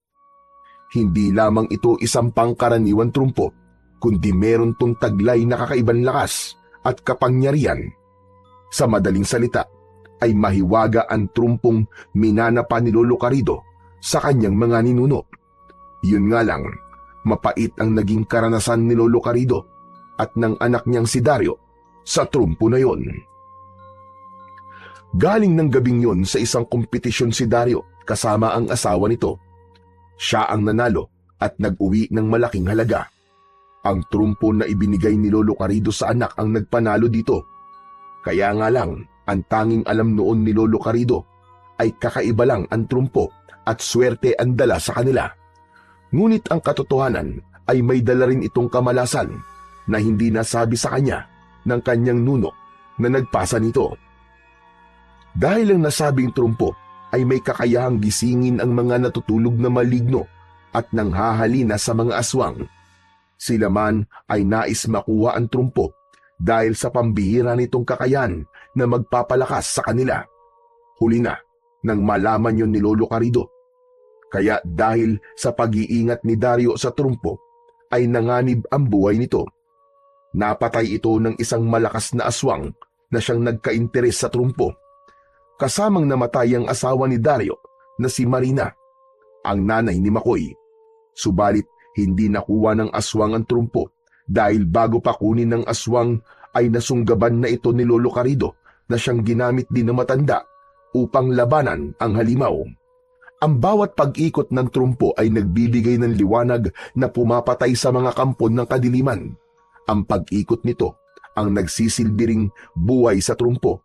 Hindi lamang ito isang pangkaraniwan trumpo, kundi meron tong taglay na kakaibang lakas at kapangyarihan. Sa madaling salita, ay mahiwaga ang trumpong minana pa ni Lolo Carido sa kanyang mga ninuno. Yun nga lang, mapait ang naging karanasan ni Lolo Carido at ng anak niyang si Dario sa trumpo na yon. Galing ng gabing yon sa isang kompetisyon si Dario kasama ang asawa nito. Siya ang nanalo at nag-uwi ng malaking halaga. Ang trumpo na ibinigay ni Lolo Carido sa anak ang nagpanalo dito. Kaya nga lang, ang tanging alam noon ni Lolo Carido ay kakaiba lang ang trumpo at swerte ang dala sa kanila. Ngunit ang katotohanan ay may dala rin itong kamalasan na hindi nasabi sa kanya ng kanyang nuno na nagpasa nito. Dahil ang nasabing trumpo ay may kakayahang gisingin ang mga natutulog na maligno at nanghahalina sa mga aswang. Sila man ay nais makuha ang trumpo dahil sa pambihira nitong kakayahan na magpapalakas sa kanila. Huli na nang malaman yon ni Lolo Carido. Kaya dahil sa pag-iingat ni Dario sa trumpo ay nanganib ang buhay nito. Napatay ito ng isang malakas na aswang na siyang nagka-interes sa trumpo. Kasamang namatay ang asawa ni Dario na si Marina, ang nanay ni Makoy. Subalit hindi nakuha ng aswang ang trumpo dahil bago pa kunin ng aswang ay nasunggaban na ito ni Lolo Carido na siyang ginamit din ng matanda upang labanan ang halimaw. Ang bawat pag-ikot ng trumpo ay nagbibigay ng liwanag na pumapatay sa mga kampon ng kadiliman. Ang pag-ikot nito ang nagsisilbi buhay sa trumpo.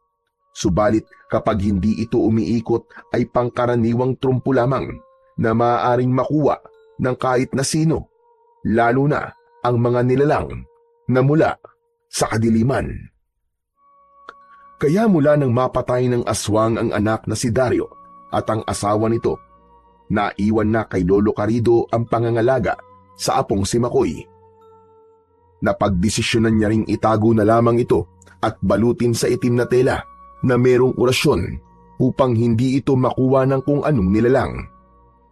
Subalit kapag hindi ito umiikot ay pangkaraniwang trumpo lamang na maaaring makuha ng kahit na sino, lalo na ang mga nilalang na mula sa kadiliman. Kaya mula nang mapatay ng aswang ang anak na si Dario at ang asawa nito, naiwan na kay Lolo Carido ang pangangalaga sa apong si Makoy. Napagdesisyonan niya ring itago na lamang ito at balutin sa itim na tela na merong orasyon upang hindi ito makuha ng kung anong nilalang.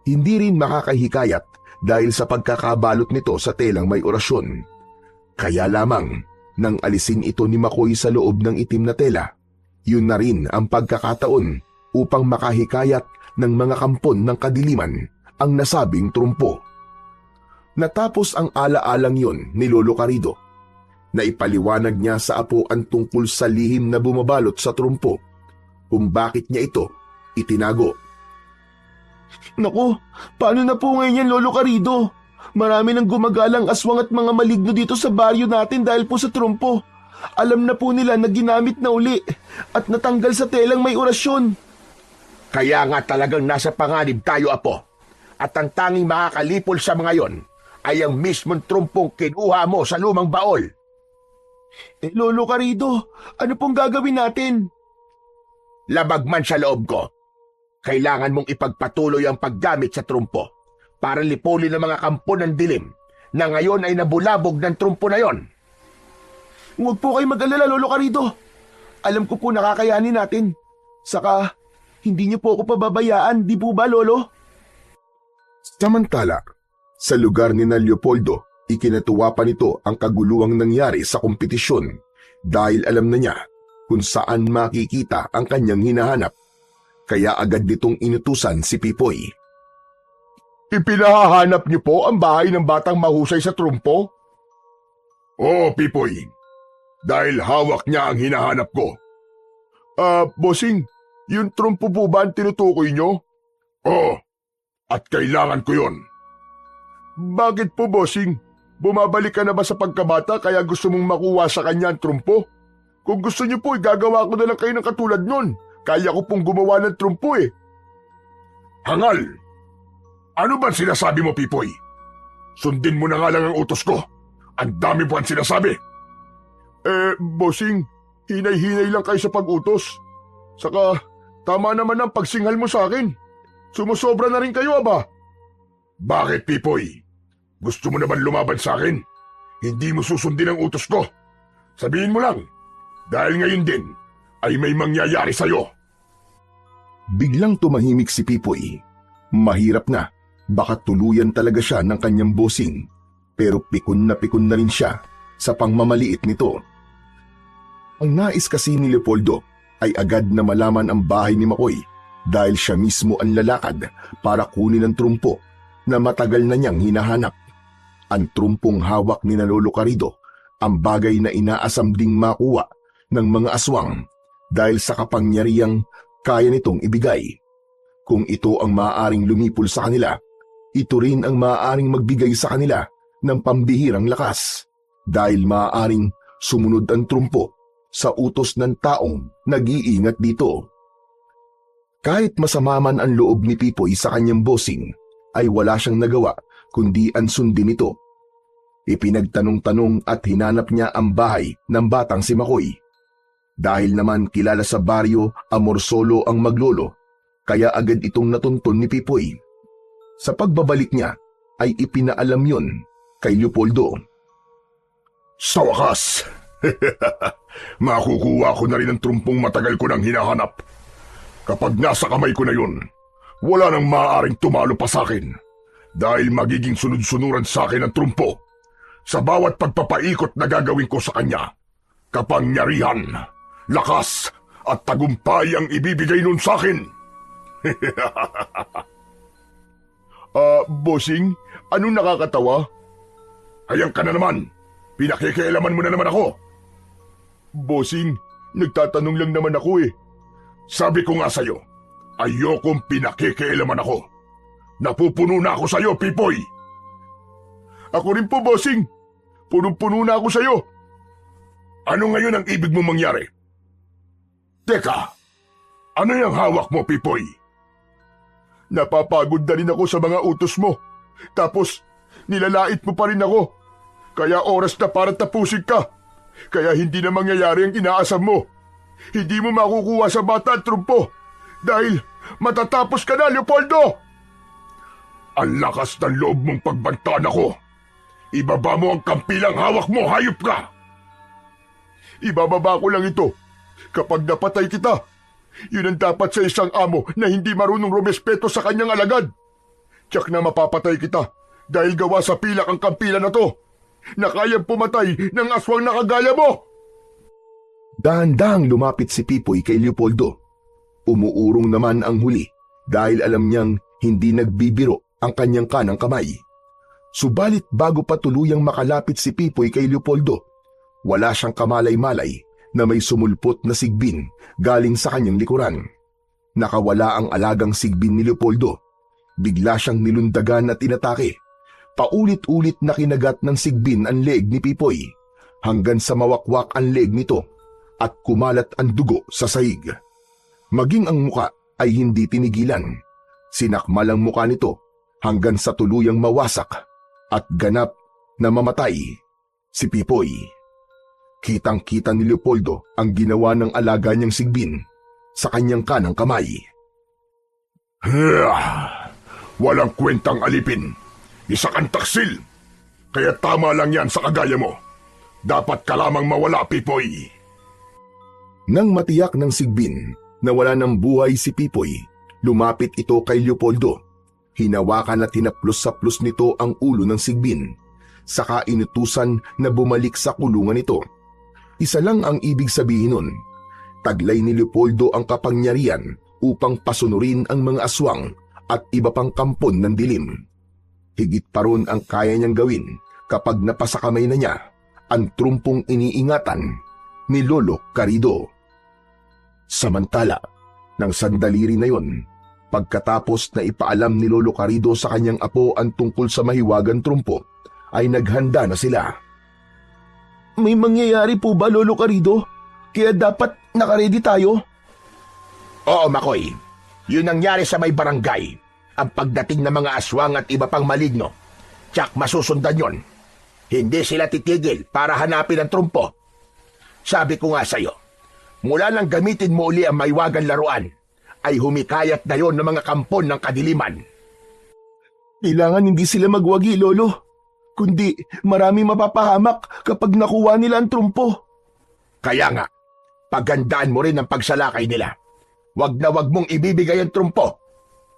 Hindi rin makakahikayat dahil sa pagkakabalot nito sa telang may orasyon. Kaya lamang nang alisin ito ni Makoy sa loob ng itim na tela, yun na rin ang pagkakataon upang makahikayat ng mga kampon ng kadiliman ang nasabing trumpo. Natapos ang alaalang yon ni Lolo Carido. Naipaliwanag niya sa apo ang tungkol sa lihim na bumabalot sa trumpo, kung bakit niya ito itinago. Naku, paano na po ngayon yan, Lolo Carido? Marami nang gumagalang aswang at mga maligno dito sa baryo natin dahil po sa trumpo. Alam na po nila na ginamit na uli at natanggal sa telang may orasyon. Kaya nga talagang nasa panganib tayo, Apo. At ang tanging makakalipol sa mga yon ay ang mismong trumpong kinuha mo sa lumang baol. Lolo Carido, ano pong gagawin natin? Labag man sa loob ko, kailangan mong ipagpatuloy ang paggamit sa trumpo para lipulin ang mga kampo ng dilim na ngayon ay nabulabog ng trumpo na yon. Huwag po kayo mag-alala, Lolo Carido. Alam ko po nakakayanin natin. Saka, hindi niyo po ako pababayaan, di po ba, Lolo? Samantala, sa lugar ni na Leopoldo, ikinatuwa pa nito ang kaguluhang nangyari sa kompetisyon dahil alam na niya kung saan makikita ang kanyang hinahanap. Kaya agad nitong inutusan si Pipoy. Ipinahahanap niyo po ang bahay ng batang mahusay sa trumpo? Oo, Pipoy. Dahil hawak niya ang hinahanap ko. Bossing, yung trumpo po ba ang tinutukoy niyo? Oo, at kailangan ko yon. Bakit po, Bossing? Bumabalik ka na ba sa pagkabata kaya gusto mong makuha sa kanya ang trumpo? Kung gusto niyo po, igagawa ko na lang kayo ng katulad nun. Kaya ko pong gumawa ng trumpo eh. Hangal! Ano ba sinasabi mo, Pipoy? Sundin mo na nga lang ang utos ko. Ang dami po ang sinasabi. Bossing, hinay-hinay lang kayo sa pag-utos. Saka, tama naman ang pagsinghal mo sa akin. Sumusobra na rin kayo, aba. Bakit, Pipoy? Gusto mo naman lumaban sa akin? Hindi mo susundin ang utos ko. Sabihin mo lang, dahil ngayon din, ay may mangyayari sa'yo. Biglang tumahimik si Pipoy. Mahirap na, baka tuluyan talaga siya ng kanyang bossing. Pero pikon na rin siya sa pangmamaliit nito. Ang nais kasi ni Leopoldo ay agad na malaman ang bahay ni Makoy dahil siya mismo ang lalakad para kunin ang trumpo na matagal na niyang hinahanap. Ang trumpong hawak ni Lolo Carido, ang bagay na inaasam ding makuha ng mga aswang dahil sa kapangyarihang kaya nitong ibigay. Kung ito ang maaaring lumipol sa kanila, ito rin ang maaaring magbigay sa kanila ng pambihirang lakas dahil maaaring sumunod ang trumpo sa utos ng taong nag-iingat dito. Kahit masama man ang loob ni Pipoy sa kanyang bossing, ay wala siyang nagawa kundi ang sundin ito. Ipinagtanong-tanong at hinanap niya ang bahay ng batang si Makoy. Dahil naman kilala sa baryo Amor Solo ang maglolo, kaya agad itong natuntun ni Pipoy. Sa pagbabalik niya ay ipinaalam yon kay Leopoldo. Sa wakas, makukuha ko na rin ang trumpong matagal ko nang hinahanap. Kapag nasa kamay ko na yun, wala nang maaaring tumalo pa sa akin dahil magiging sunod-sunuran sa akin ang trumpo sa bawat pagpapaikot na gagawin ko sa kanya. Kapangyarihan, lakas at tagumpay ang ibibigay nun sa akin. Bossing, anong nakakatawa? Hayang ka na naman. Pinakikialaman mo na naman ako. Bossing, nagtatanong lang naman ako eh. Sabi ko nga sa'yo, ayokong pinakikialaman ako. Napupuno na ako sa'yo, Pipoy. Ako rin po, Bossing. Punong-puno na ako sa'yo. Ano ngayon ang ibig mong mangyari? Teka, ano yung hawak mo, Pipoy? Napapagod na rin ako sa mga utos mo. Tapos, nilalait mo pa rin ako. Kaya oras na para tapusin ka. Kaya hindi na mangyayari ang inaasam mo. Hindi mo makukuha sa bata ang trumpo. Dahil matatapos ka na, Leopoldo! Ang lakas ng loob mong pagbantaan ako. Ibaba mo ang kampilang hawak mo, hayop ka! Ibababa ko lang ito. Kapag napatay kita, yun ang dapat sa isang amo na hindi marunong rumespeto sa kanyang alagad. Tiyak na mapapatay kita dahil gawa sa pilak ang kampila na to na kayang pumatay ng aswang na kagaya mo. Dahan-dahang lumapit si Pipoy kay Leopoldo. Umuurong naman ang huli dahil alam niyang hindi nagbibiro ang kanyang kanang kamay. Subalit bago pa tuluyang makalapit si Pipoy kay Leopoldo, wala siyang kamalay-malay na may sumulpot na sigbin galing sa kanyang likuran. Nakawala ang alagang sigbin ni Leopoldo. Bigla siyang nilundagan at inatake. Paulit-ulit na kinagat ng sigbin ang leeg ni Pipoy hanggang sa mawakwak ang leeg nito at kumalat ang dugo sa sahig. Maging ang muka ay hindi tinigilan. Sinakmal ang muka nito hanggang sa tuluyang mawasak at ganap na mamatay si Pipoy. Kitang-kita ni Leopoldo ang ginawa ng alaga niyang sigbin sa kanyang kanang kamay. Walang kwentang alipin. Isa kang taksil. Kaya tama lang yan sa kagaya mo. Dapat ka lamang mawala, Pipoy. Nang matiyak ng sigbin na wala ng buhay si Pipoy, lumapit ito kay Leopoldo. Hinawakan at hinaplos-saplos nito ang ulo ng sigbin. Saka inutusan na bumalik sa kulungan nito. Isa lang ang ibig sabihin nun. Taglay ni Leopoldo ang kapangyarihan upang pasunurin ang mga aswang at iba pang kampon ng dilim. Higit pa ron ang kaya niyang gawin kapag napasakamay na niya ang trumpong iniingatan ni Lolo Carido. Samantala, nang sandali rin na yon, pagkatapos na ipaalam ni Lolo Carido sa kanyang apo ang tungkol sa mahiwagang trumpo, ay naghanda na sila. May mangyayari po ba, Lolo Carido? Kaya dapat nakaredy tayo? Oo, Makoy. Yun nangyari sa may barangay. Ang pagdating ng mga aswang at iba pang maligno. Tsak masusundan yon. Hindi sila titigil para hanapin ang trumpo. Sabi ko nga sa'yo, mula nang gamitin mo uli ang maywagang laruan, ay humikayat na yon ng mga kampon ng kadiliman. Kailangan hindi sila magwagi, Lolo. Kundi marami mapapahamak kapag nakuha nila ang trumpo. Kaya nga, pagandaan mo rin ang pagsalakay nila. Wag na wag mong ibibigay ang trumpo.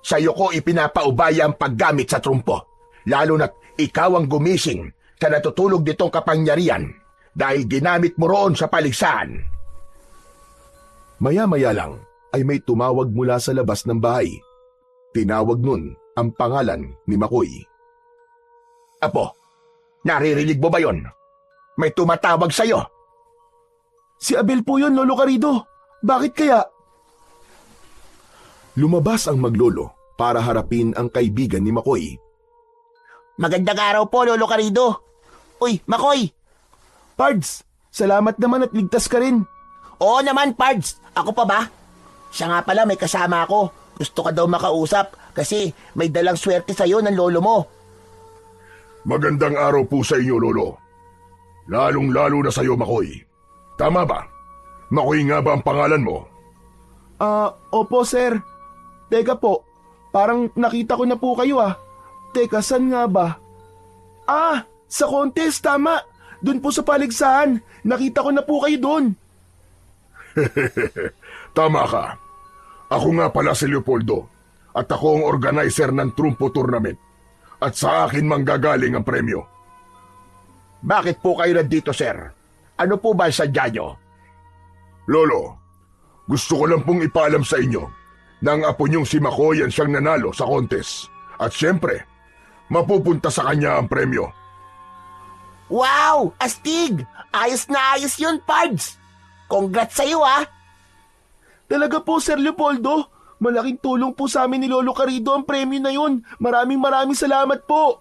Sa'yo ko ipinapaubaya ang paggamit sa trumpo. Lalo na't ikaw ang gumising sa natutulog nitong kapangyarihan dahil ginamit mo roon sa paligsahan. Maya-maya lang ay may tumawag mula sa labas ng bahay. Tinawag nun ang pangalan ni Makoy. Apo, naririnig mo ba yon? May tumatawag sa'yo. Si Abel po yun, Lolo Carido. Bakit kaya? Lumabas ang maglolo para harapin ang kaibigan ni Makoy. Magandang araw po, Lolo Carido. Uy, Makoy! Pards, salamat naman at ligtas ka rin. Oo naman, Pards. Ako pa ba? Siya nga pala, may kasama ako. Gusto ka daw makausap kasi may dalang swerte sa'yo ng lolo mo. Magandang araw po sa inyo, Lolo. Lalong-lalo na sa iyo, Makoy. Tama ba? Makoy nga ba ang pangalan mo? Opo, sir. Teka po, parang nakita ko na po kayo ah. Teka, saan nga ba? Sa contest, tama. Doon po sa paligsahan. Nakita ko na po kayo doon. Tama ka. Ako nga pala si Leopoldo at ako ang organizer ng Trumpo Tournament at sa akin manggagaling ang premyo. Bakit po kayo nandito, sir? Ano po ba ang sadya nyo? Lolo, gusto ko lang pong ipaalam sa inyo na ang apo niyong si Makoy ang siyang nanalo sa contest at syempre, mapupunta sa kanya ang premyo. Wow! Astig! Ayos na ayos yun, Pards! Congrats sa'yo ah! Talaga po, Sir Leopoldo. Malaking tulong po sa amin ni Lolo Carido ang premyo na yun. Maraming salamat po.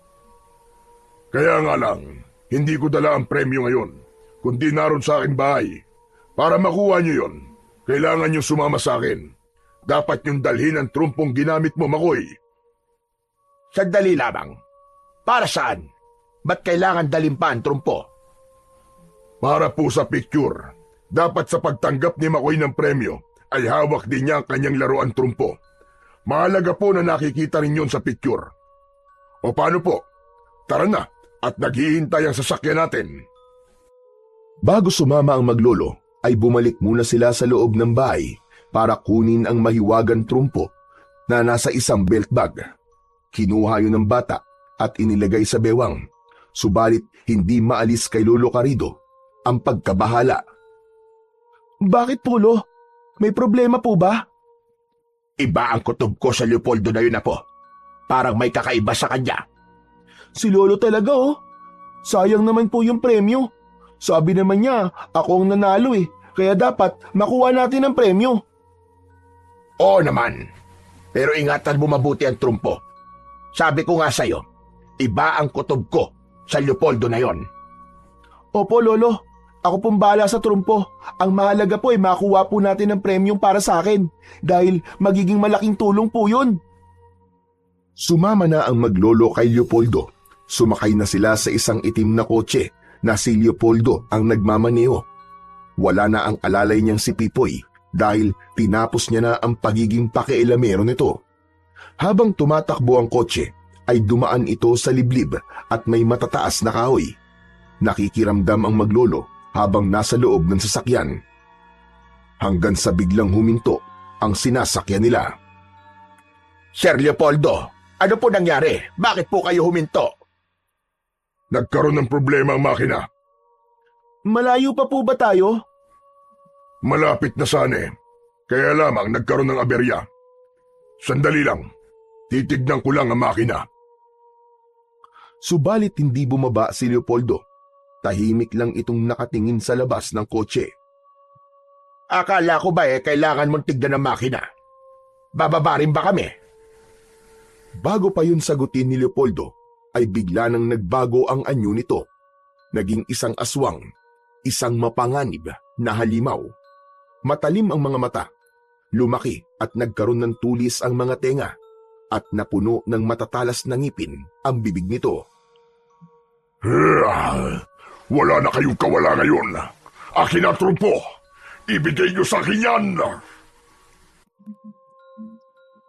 Kaya nga lang, hindi ko dala ang premyo ngayon, kundi naroon sa akin bahay. Para makuha niyo yon, kailangan niyo sumama sa akin. Dapat niyong dalhin ang trumpong ginamit mo, Makoy. Sandali lamang. Para saan? Ba't kailangan dalhin pa ang trumpo? Para po sa picture. Dapat sa pagtanggap ni Makoy ng premyo, ay hawak din niya ang kanyang laruan trumpo. Mahalaga po na nakikita rin yun sa picture. O paano po? Tara na at naghihintay ang sasakyan natin. Bago sumama ang maglolo, ay bumalik muna sila sa loob ng bahay para kunin ang mahiwagang trumpo na nasa isang belt bag. Kinuha yun ng bata at inilagay sa bewang, subalit hindi maalis kay Lolo Carido ang pagkabahala. Bakit po, Lo? May problema po ba? Iba ang kutob ko sa Leopoldo na yun, Apo. Parang may kakaiba sa kanya. Si Lolo talaga oh. Sayang naman po yung premyo. Sabi naman niya, ako ang nanalo eh. Kaya dapat makuha natin ang premyo. Oo naman. Pero ingatan mo mabuti ang trumpo. Sabi ko nga sa'yo, iba ang kutob ko sa Leopoldo na yon. Opo, Lolo. Ako pong bahala sa trumpo. Ang mahalaga po ay makuha po natin ng premyong para sa akin dahil magiging malaking tulong po yun. Sumama na ang maglolo kay Leopoldo. Sumakay na sila sa isang itim na kotse na si Leopoldo ang nagmamaneho. Wala na ang alalay niyang si Pipoy dahil tinapos niya na ang pagiging pakialamero nito. Habang tumatakbo ang kotse, ay dumaan ito sa liblib at may matataas na kahoy. Nakikiramdam ang maglolo habang nasa loob ng sasakyan. Hanggang sa biglang huminto ang sinasakyan nila. Sir Leopoldo, ano po nangyari? Bakit po kayo huminto? Nagkaroon ng problema ang makina. Malayo pa po ba tayo? Malapit na sana eh. Kaya lamang nagkaroon ng aberya. Sandali lang. Titignan ko lang ang makina. Subalit hindi bumaba si Leopoldo. Tahimik lang itong nakatingin sa labas ng kotse. Akala ko ba kailangan mong tignan ang makina? Bababa rin ba kami? Bago pa yun sagutin ni Leopoldo, ay bigla nang nagbago ang anyo nito. Naging isang aswang, isang mapanganib na halimaw. Matalim ang mga mata, lumaki at nagkaroon ng tulis ang mga tenga, at napuno ng matatalas na ngipin ang bibig nito. Wala na kayong kawala ngayon. Akin ang trumpo. Ibigay niyo sa akin yan.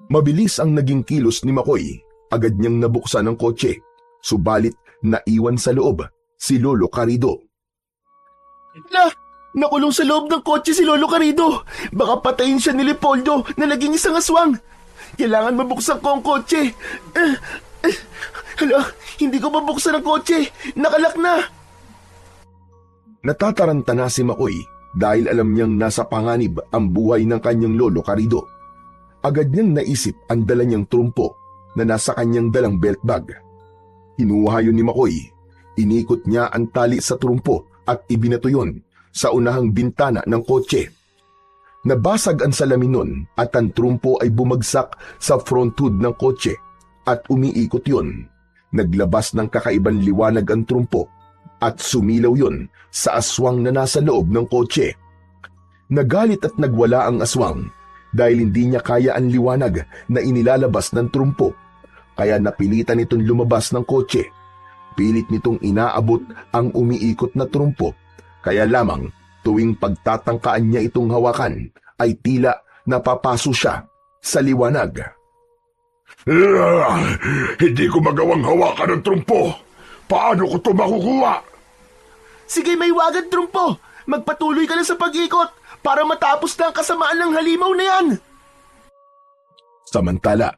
Mabilis ang naging kilos ni Makoy. Agad niyang nabuksan ang kotse. Subalit naiwan sa loob si Lolo Carido. Nakulong sa loob ng kotse si Lolo Carido. Baka patayin siya ni Leopoldo na naging isang aswang. Kailangan mabuksan ko ang kotse. Hala, hindi ko mabuksan ang kotse. Nakalak na. Natataranta na si Makoy dahil alam niyang nasa panganib ang buhay ng kanyang Lolo Carido. Agad niyang naisip ang dala niyang trumpo na nasa kanyang dalang belt bag. Hinuha yun ni Makoy. Inikot niya ang tali sa trumpo at ibinato yun sa unahang bintana ng kotse. Nabasag ang salamin nun at ang trumpo ay bumagsak sa front hood ng kotse at umiikot yun. Naglabas ng kakaibang liwanag ang trumpo at sumilaw yun sa aswang na nasa loob ng kotse. Nagalit at nagwala ang aswang dahil hindi niya kaya ang liwanag na inilalabas ng trumpo. Kaya napilitan itong lumabas ng kotse. Pilit nitong inaabot ang umiikot na trumpo. Kaya lamang tuwing pagtatangkaan niya itong hawakan ay tila napapaso siya sa liwanag. Hindi ko magawang hawakan ng trumpo. Paano ko ito makukuha? Sige, may wagad trumpo. Magpatuloy ka na sa pag-ikot para matapos na ang kasamaan ng halimaw na yan. Samantala,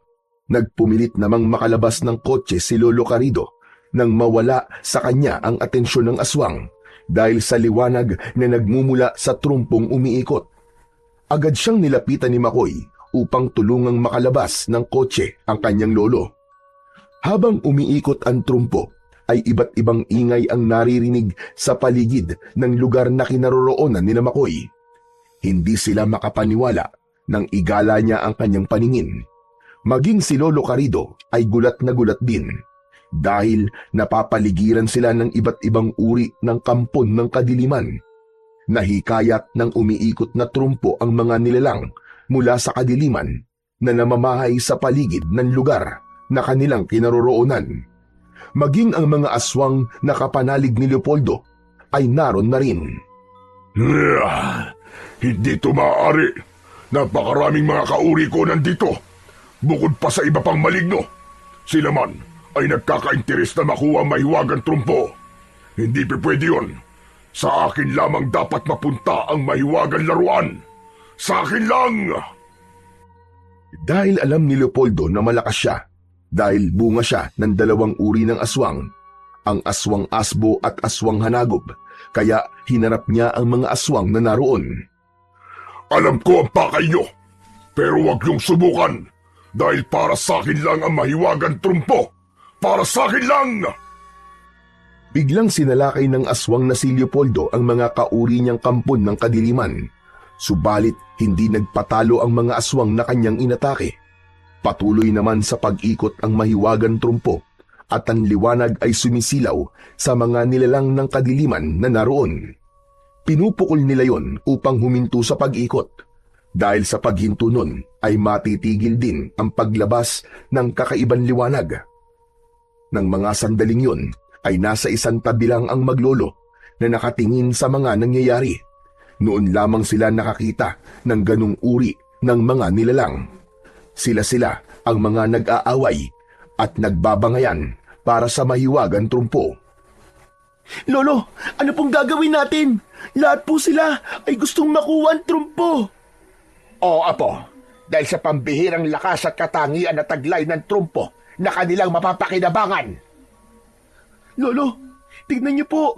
nagpumilit namang makalabas ng kotse si Lolo Carido nang mawala sa kanya ang atensyon ng aswang dahil sa liwanag na nagmumula sa trumpong umiikot. Agad siyang nilapitan ni Makoy upang tulungang makalabas ng kotse ang kanyang lolo. Habang umiikot ang trumpo, ay iba't ibang ingay ang naririnig sa paligid ng lugar na kinaroroonan ni Makoy. Hindi sila makapaniwala nang igala niya ang kanyang paningin. Maging si Lolo Carido ay gulat na gulat din dahil napapaligiran sila ng iba't ibang uri ng kampon ng kadiliman. Nahikayat ng umiikot na trumpo ang mga nilalang mula sa kadiliman na namamahay sa paligid ng lugar na kanilang kinaroroonan. Maging ang mga aswang na kapanalig ni Leopoldo ay naroon na rin. Hindi ito maaari. Napakaraming mga kauri ko nandito. Bukod pa sa iba pang maligno. Sila man ay nagkaka-interes na makuha ang mahiwagang trumpo. Hindi pwede yun. Sa akin lamang dapat mapunta ang mahiwagang laruan. Sa akin lang! Dahil alam ni Leopoldo na malakas siya, dahil bunga siya ng dalawang uri ng aswang, ang aswang asbo at aswang hanagob, kaya hinarap niya ang mga aswang na naroon. Alam ko ang pakay nyo, pero huwag niyong subukan, dahil para sa akin lang ang mahiwagang trumpo. Para sa akin lang! Biglang sinalakay ng aswang na si Leopoldo ang mga kauri niyang kampon ng kadiliman. Subalit hindi nagpatalo ang mga aswang na kanyang inatake. Patuloy naman sa pag-ikot ang mahiwagang trumpo at ang liwanag ay sumisilaw sa mga nilalang ng kadiliman na naroon. Pinupukol nila yon upang huminto sa pag-ikot. Dahil sa paghinto nun ay matitigil din ang paglabas ng kakaibang liwanag. Nang mga sandaling yon ay nasa isang tabi lang ang maglolo na nakatingin sa mga nangyayari. Noon lamang sila nakakita ng ganung uri ng mga nilalang. Sila ang mga nag-aaway at nagbabangayan para sa mahiwagang trumpo. Lolo, ano pong gagawin natin? Lahat po sila ay gustong makuha ang trumpo. Oo, Apo, dahil sa pambihirang lakas at katangian na taglay ng trumpo na kanilang mapapakinabangan. Lolo, tignan niyo po.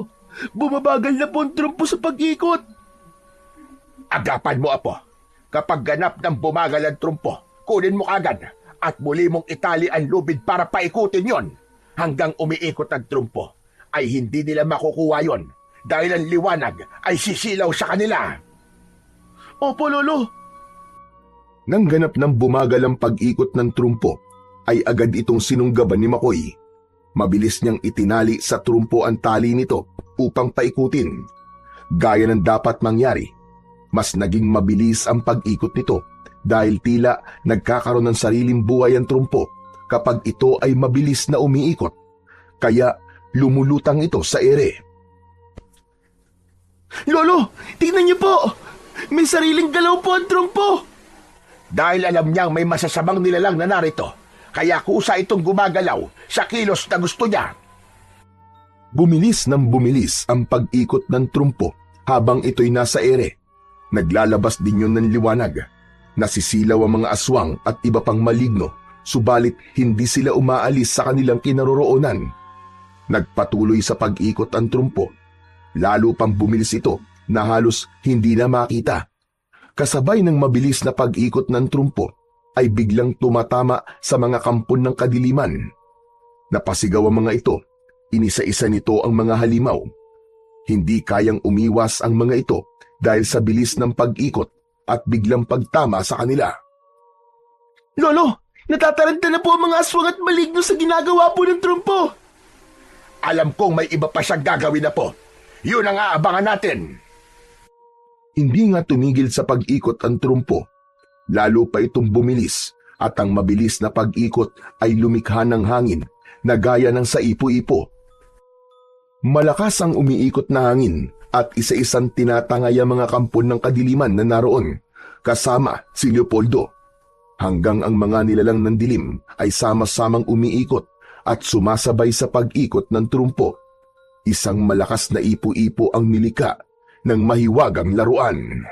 Bumabagal na po ang trumpo sa pag-ikot. Agapan mo, Apo. Kapag ganap ng bumagal ang trumpo, kunin mo agad at muli mong itali ang lubid para paikutin yon. Hanggang umiikot ang trumpo, ay hindi nila makukuha yon dahil ang liwanag ay sisilaw sa kanila. Opo, Lolo. Nang ganap ng bumagal ang pag-ikot ng trumpo, ay agad itong sinunggaban ni Makoy. Mabilis niyang itinali sa trumpo ang tali nito upang paikutin. Gaya ng dapat mangyari, mas naging mabilis ang pag-ikot nito dahil tila nagkakaroon ng sariling buhay ang trumpo kapag ito ay mabilis na umiikot. Kaya lumulutang ito sa ere. Lolo, tingnan niyo po. May sariling galaw po ang trumpo. Dahil alam niyang may masasamang nilalang na narito, kaya kusa itong gumagalaw sa kilos na gusto niya. Bumilis ng bumilis ang pag-ikot ng trumpo habang ito'y nasa ere. Naglalabas din yun ng liwanag. Nasisilaw ang mga aswang at iba pang maligno, subalit hindi sila umaalis sa kanilang kinaroroonan. Nagpatuloy sa pag-ikot ang trumpo. Lalo pang bumilis ito na halos hindi na makita. Kasabay ng mabilis na pag-ikot ng trumpo ay biglang tumatama sa mga kampon ng kadiliman. Napasigaw ang mga ito. Inisa-isa nito ang mga halimaw. Hindi kayang umiwas ang mga ito dahil sa bilis ng pag-ikot at biglang pagtama sa kanila. Lolo, natataranta na po ang mga aswang at maligno sa ginagawa po ng trumpo. Alam kong may iba pa siyang gagawin na po. Yun ang aabangan natin. Hindi nga tumigil sa pag-ikot ang trumpo. Lalo pa itong bumilis at ang mabilis na pag-ikot ay lumikha ng hangin na gaya ng sa ipo-ipo. Malakas ang umiikot na hangin at isa-isang tinatangay ang mga kampon ng kadiliman na naroon, kasama si Leopoldo. Hanggang ang mga nilalang ng dilim ay sama-samang umiikot at sumasabay sa pag-ikot ng trumpo. Isang malakas na ipo-ipo ang nilika ng mahiwagang laruan.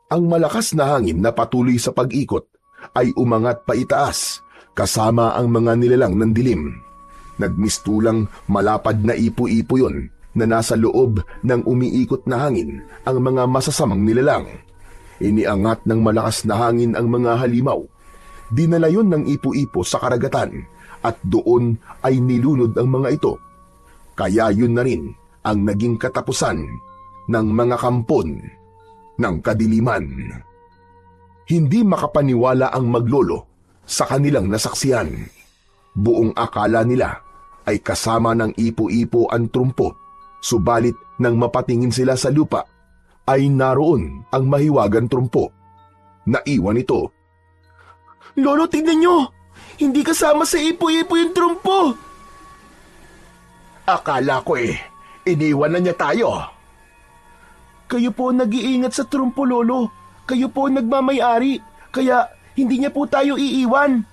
Ang malakas na hangin na patuloy sa pag-ikot ay umangat pa itaas kasama ang mga nilalang ng dilim. Nagmistulang malapad na ipo-ipo yon na nasa loob ng umiikot na hangin ang mga masasamang nilalang. Iniangat ng malakas na hangin ang mga halimaw. Dinala yon ng ipo-ipo sa karagatan at doon ay nilunod ang mga ito. Kaya yun na rin ang naging katapusan ng mga kampon ng kadiliman. Hindi makapaniwala ang maglolo sa kanilang nasaksiyan. Buong akala nila ay kasama ng ipo-ipo ang trumpo, subalit nang mapatingin sila sa lupa, ay naroon ang mahiwagang trumpo. Naiwan ito. Lolo, tingnan nyo! Hindi kasama sa ipo-ipo yung trumpo! Akala ko iniwan na niya tayo. Kayo po ang nag-iingat sa trumpo, Lolo. Kayo po ang nagmamay-ari, kaya hindi niya po tayo iiwan.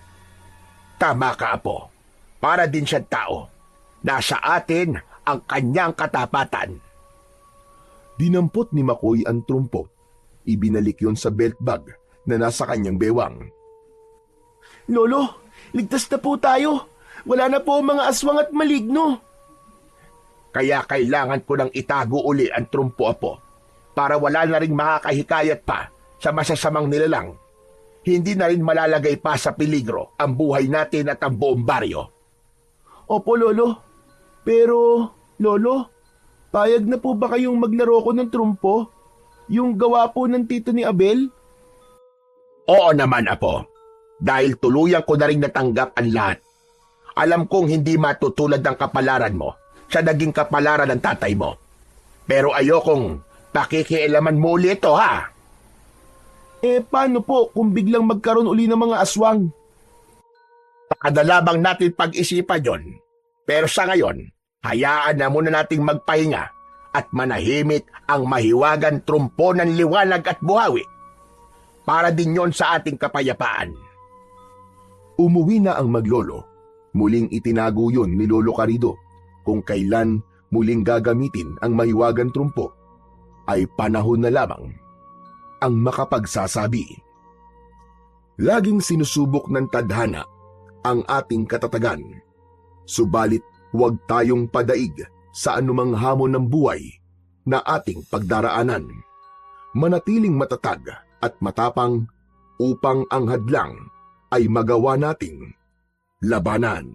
Tama ka, Apo. Para din siyang tao. Nasa atin ang kanyang katapatan. Dinampot ni Makoy ang trumpo. Ibinalik yon sa belt bag na nasa kanyang bewang. Lolo, ligtas na po tayo. Wala na po ang mga aswang at maligno. Kaya kailangan ko nang itago uli ang trumpo, Apo, para wala na rin makakahikayat pa sa masasamang nilalang. Hindi na rin malalagay pa sa peligro ang buhay natin at ang buong baryo. Opo, Lolo. Pero, Lolo, payag na po ba kayong maglaro ko ng trumpo? Yung gawa po ng tito ni Abel? Oo naman, Apo. dahil tuluyan ko na rin natanggap ang lahat. Alam kong hindi matutulad ng kapalaran mo sa naging kapalaran ng tatay mo. Pero ayokong pakikialaman mo ulit ito, ha? Paano po kung biglang magkaroon uli ng mga aswang? Pakadalabang natin pag-isipan yon. Pero sa ngayon, hayaan na muna nating magpahinga at manahimik ang mahiwagan trumpo ng liwanag at buhawi. Para din yon sa ating kapayapaan. Umuwi na ang maglolo. Muling itinago yun ni Lolo Carido. Kung kailan muling gagamitin ang mahiwagan trumpo, ay panahon na lamang ang makapagsasabi. Laging sinusubok ng tadhana ang ating katatagan. Subalit huwag tayong padaig sa anumang hamon ng buhay na ating pagdaraanan. Manatiling matatag at matapang upang ang hadlang ay magawa nating labanan.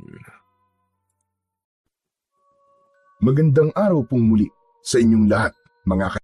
Magandang araw pong muli sa inyong lahat, mga